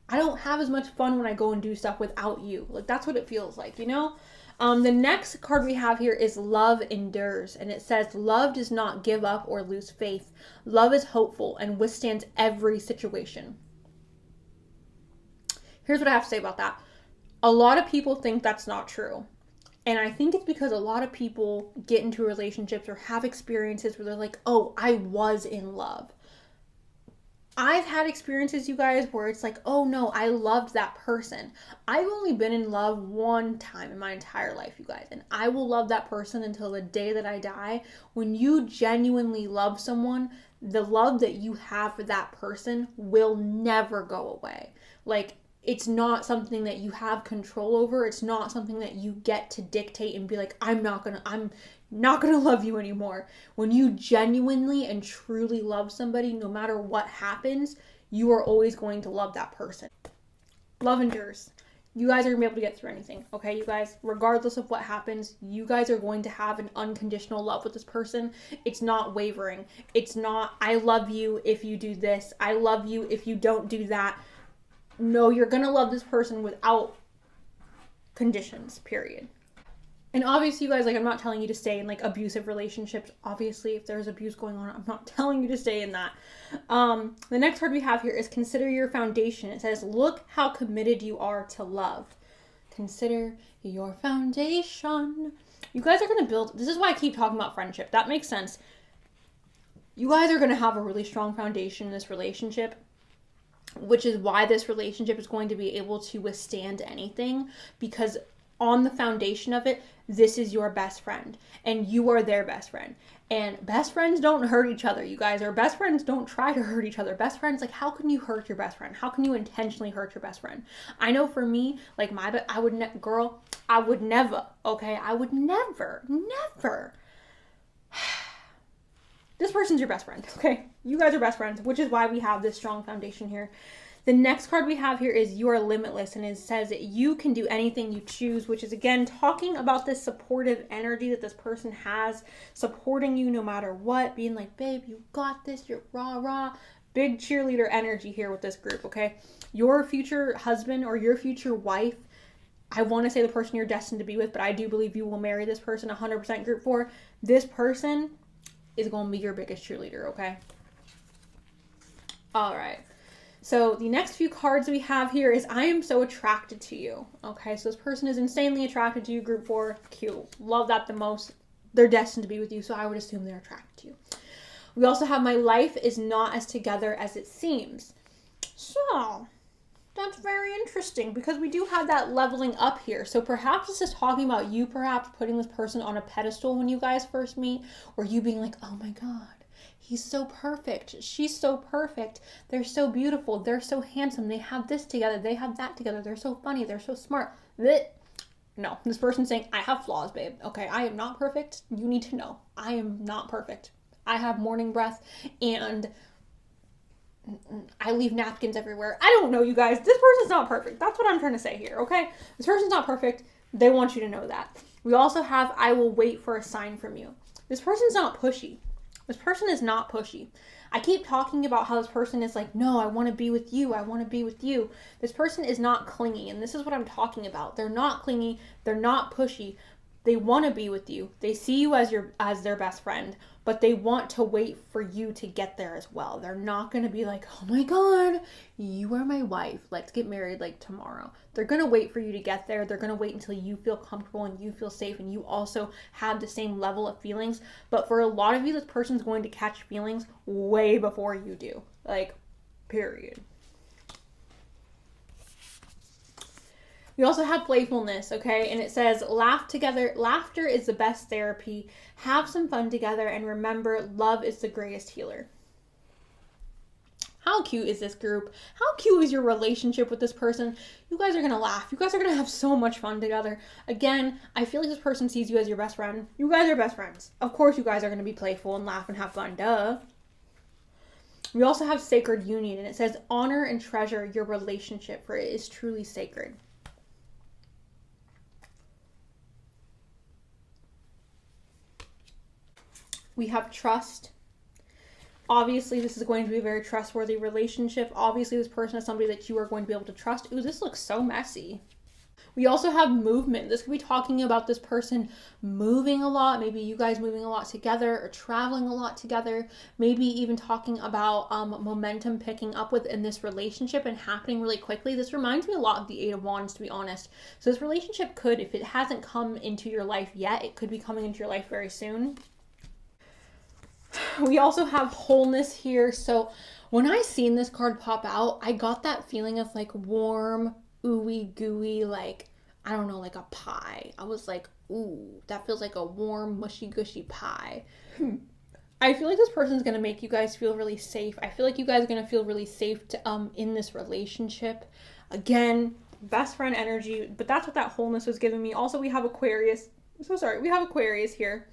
I don't have as much fun when I go and do stuff without you. Like, that's what it feels like, you know? The next card we have here is love endures. And it says, love does not give up or lose faith. Love is hopeful and withstands every situation. Here's what I have to say about that. A lot of people think that's not true. And I think it's because a lot of people get into relationships or have experiences where they're like, oh, I was in love. I've had experiences, you guys, where it's like, oh no, I loved that person. I've only been in love one time in my entire life, you guys. And I will love that person until the day that I die. When you genuinely love someone, the love that you have for that person will never go away. Like, it's not something that you have control over. It's not something that you get to dictate and be like, I'm not gonna love you anymore. When you genuinely and truly love somebody, no matter what happens, you are always going to love that person. Love endures. You guys are gonna be able to get through anything, okay, you guys? Regardless of what happens, you guys are going to have an unconditional love with this person. It's not wavering. It's not, I love you if you do this. I love you if you don't do that. No, you're gonna love this person without conditions, period. And obviously, you guys, like, I'm not telling you to stay in, like, abusive relationships. Obviously, if there's abuse going on, I'm not telling you to stay in that. The next card we have here is consider your foundation. It says, look how committed you are to love. Consider your foundation. You guys are going to build, this is why I keep talking about friendship. That makes sense. You guys are going to have a really strong foundation in this relationship, which is why this relationship is going to be able to withstand anything, because on the foundation of it, this is your best friend and you are their best friend. And best friends don't hurt each other, you guys. Or best friends don't try to hurt each other. Best friends, like, how can you hurt your best friend? How can you intentionally hurt your best friend? I know for me, like, I would never, okay? I would never. This person's your best friend, okay? You guys are best friends, which is why we have this strong foundation here. The next card we have here is You Are Limitless, and it says that you can do anything you choose, which is, again, talking about this supportive energy that this person has, supporting you no matter what, being like, babe, you got this, you're rah. Big cheerleader energy here with this group, okay? Your future husband or your future wife, I want to say the person you're destined to be with, but I do believe you will marry this person 100% group 4. This person is going to be your biggest cheerleader, okay? All right. So the next few cards we have here is I am so attracted to you. Okay, so this person is insanely attracted to you, group 4. Cute. Love that the most. They're destined to be with you, so I would assume they're attracted to you. We also have My Life is Not as Together as It Seems. So that's very interesting because we do have that leveling up here. So perhaps this is talking about you perhaps putting this person on a pedestal when you guys first meet, or you being like, oh my God, he's so perfect. She's so perfect. They're so beautiful. They're so handsome. They have this together. They have that together. They're so funny. They're so smart. No, this person's saying, I have flaws, babe. Okay, I am not perfect. You need to know. I am not perfect. I have morning breath and I leave napkins everywhere. I don't know, you guys. This person's not perfect. That's what I'm trying to say here, okay? This person's not perfect. They want you to know that. We also have I will wait for a sign from you. This person's not pushy. This person is not pushy. I keep talking about how this person is like, no, I want to be with you. I want to be with you. This person is not clingy, and this is what I'm talking about. They're not clingy. They're not pushy. They want to be with you. They see you as their best friend, but they want to wait for you to get there as well. They're not going to be like, oh my God, you are my wife. Let's get married like tomorrow. They're going to wait for you to get there. They're going to wait until you feel comfortable and you feel safe and you also have the same level of feelings. But for a lot of you, this person's going to catch feelings way before you do. Like, period. We also have playfulness, okay? And it says, laugh together. Laughter is the best therapy. Have some fun together. And remember, love is the greatest healer. How cute is this group? How cute is your relationship with this person? You guys are going to laugh. You guys are going to have so much fun together. Again, I feel like this person sees you as your best friend. You guys are best friends. Of course you guys are going to be playful and laugh and have fun. Duh. We also have sacred union. And it says, honor and treasure your relationship, for it is truly sacred. We have trust. Obviously, this is going to be a very trustworthy relationship. Obviously, this person is somebody that you are going to be able to trust. Ooh, this looks so messy. We also have movement. This could be talking about this person moving a lot. Maybe you guys moving a lot together or traveling a lot together. Maybe even talking about momentum picking up within this relationship and happening really quickly. This reminds me a lot of the 8 of Wands, to be honest. So this relationship could, if it hasn't come into your life yet, it could be coming into your life very soon. We also have wholeness here. So when I seen this card pop out, I got that feeling of like warm, ooey gooey, like, I don't know, like a pie. I was like, ooh, that feels like a warm, mushy gushy pie. I feel like this person's going to make you guys feel really safe. I feel like you guys are going to feel really safe to, in this relationship. Again, best friend energy, but that's what that wholeness was giving me. Also, we have Aquarius. I'm so sorry. We have Aquarius here.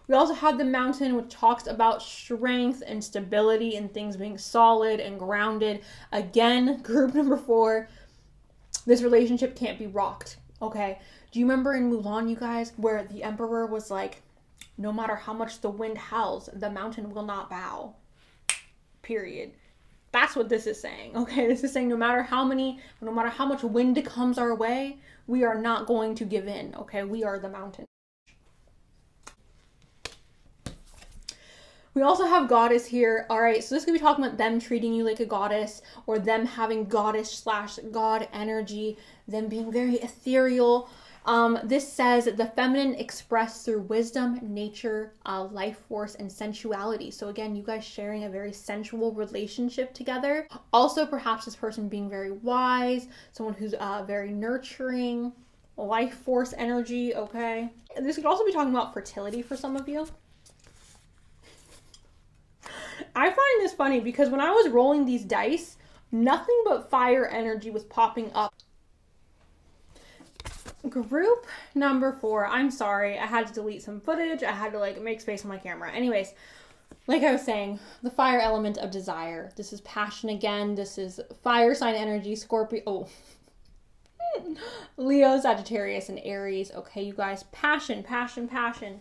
We also have the Mountain, which talks about strength and stability and things being solid and grounded. Again, group number 4, this relationship can't be rocked, okay? Do you remember in Mulan, you guys, where the emperor was like, no matter how much the wind howls, the mountain will not bow, period. That's what this is saying, okay? This is saying no matter how much wind comes our way, we are not going to give in, okay? We are the mountain. We also have goddess here. All right, so this could be talking about them treating you like a goddess, or them having goddess/god energy, them being very ethereal. This says the feminine expressed through wisdom, nature, life force, and sensuality. So again, you guys sharing a very sensual relationship together. Also, perhaps this person being very wise, someone who's very nurturing, life force energy, okay? And this could also be talking about fertility for some of you. I find this funny because when I was rolling these dice, nothing but fire energy was popping up. Group number 4. I'm sorry. I had to delete some footage. I had to like make space on my camera. Anyways, like I was saying, the fire element of desire. This is passion again. This is fire sign energy, Scorpio. Oh. Leo, Sagittarius, and Aries. Okay, you guys. Passion, passion, passion.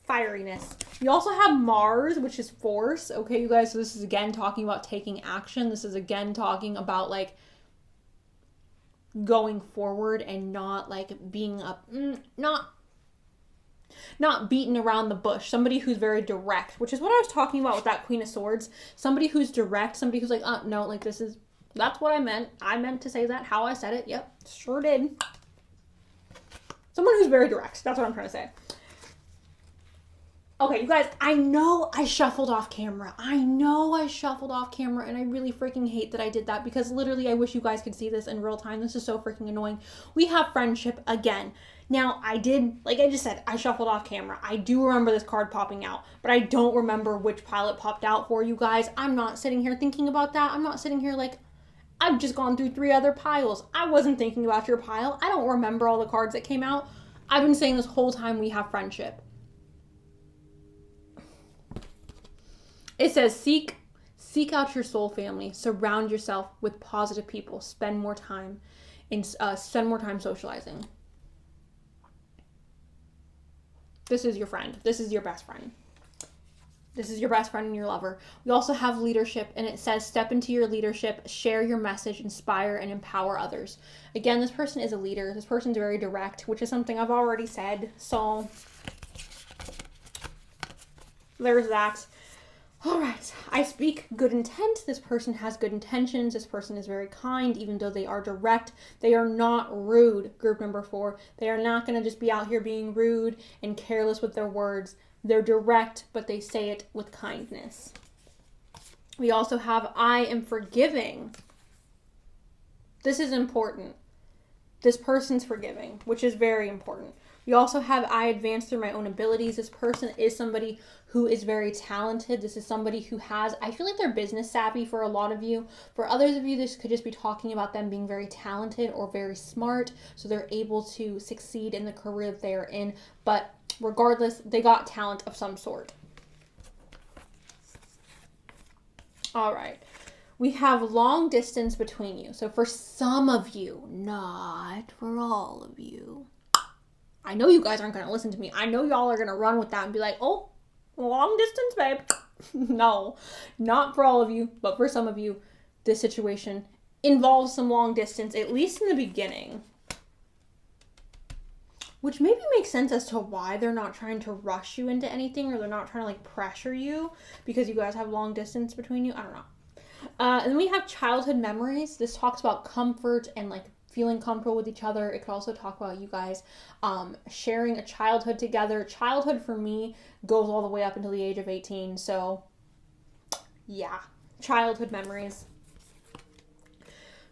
Fieriness. You also have Mars, which is force. Okay, you guys. So this is again talking about taking action. This is again talking about like going forward and not like being up, not beaten around the bush. Somebody who's very direct, which is what I was talking about with that Queen of Swords. Somebody who's direct, somebody who's like, no, like that's what I meant. I meant to say that how I said it. Yep, sure did. Someone who's very direct. That's what I'm trying to say. Okay, you guys, I know I shuffled off camera. And I really freaking hate that I did that because literally I wish you guys could see this in real time. This is so freaking annoying. We have friendship again. Now, I did, like I just said, I shuffled off camera. I do remember this card popping out, but I don't remember which pile it popped out for you guys. I'm not sitting here thinking about that. I'm not sitting here like, I've just gone through 3 other piles. I wasn't thinking about your pile. I don't remember all the cards that came out. I've been saying this whole time we have friendship. It says, seek out your soul family. Surround yourself with positive people. Spend more time socializing. This is your friend. This is your best friend. This is your best friend and your lover. We also have leadership, and it says, step into your leadership, share your message, inspire and empower others. Again, this person is a leader. This person's very direct, which is something I've already said. So there's that. All right, I speak good intent. This person has good intentions. This person is very kind, even though they are direct. They are not rude, group number 4. They are not going to just be out here being rude and careless with their words. They're direct, but they say it with kindness. We also have, I am forgiving. This is important. This person's forgiving, which is very important. We also have, I advance through my own abilities. This person is somebody who is very talented. This is somebody who has, I feel like they're business savvy for a lot of you. For others of you, this could just be talking about them being very talented or very smart, so they're able to succeed in the career that they are in. But regardless, they got talent of some sort. All right. We have long distance between you. So for some of you, not for all of you. I know you guys aren't going to listen to me. I know y'all are going to run with that and be like, oh, long distance, babe. No, not for all of you, but for some of you, this situation involves some long distance, at least in the beginning. Which maybe makes sense as to why they're not trying to rush you into anything, or they're not trying to like pressure you because you guys have long distance between you. I don't know. And then we have childhood memories. This talks about comfort and like feeling comfortable with each other. It could also talk about you guys sharing a childhood together. Childhood for me goes all the way up until the age of 18. So yeah, childhood memories.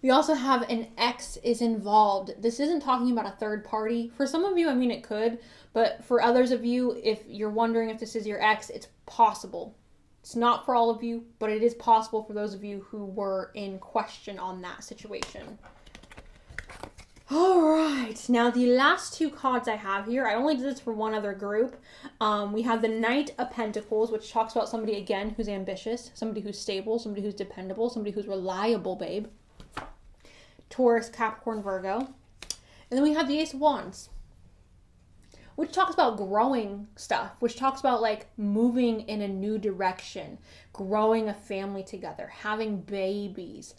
We also have an ex is involved. This isn't talking about a third party. For some of you, I mean, it could, but for others of you, if you're wondering if this is your ex, it's possible. It's not for all of you, but it is possible for those of you who were in question on that situation. All right, now the last 2 cards I have here, I only did this for one other group. We have the Knight of Pentacles, which talks about somebody, again, who's ambitious, somebody who's stable, somebody who's dependable, somebody who's reliable, babe. Taurus, Capricorn, Virgo. And then we have the Ace of Wands, which talks about growing stuff, which talks about like moving in a new direction, growing a family together, having babies.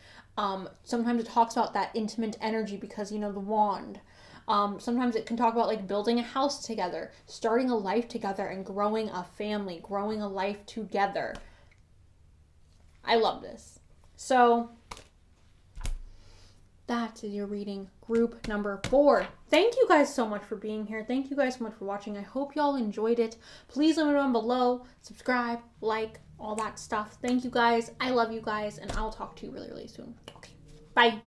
Sometimes it talks about that intimate energy because, you know, the wand. Sometimes it can talk about like building a house together, starting a life together, and growing a family, growing a life together. I love this. So that is your reading, group number 4. Thank you guys so much for being here. Thank you guys so much for watching. I hope y'all enjoyed it. Please let me know down below, subscribe, like, all that stuff. Thank you guys. I love you guys, and I'll talk to you really, really soon. Okay, bye.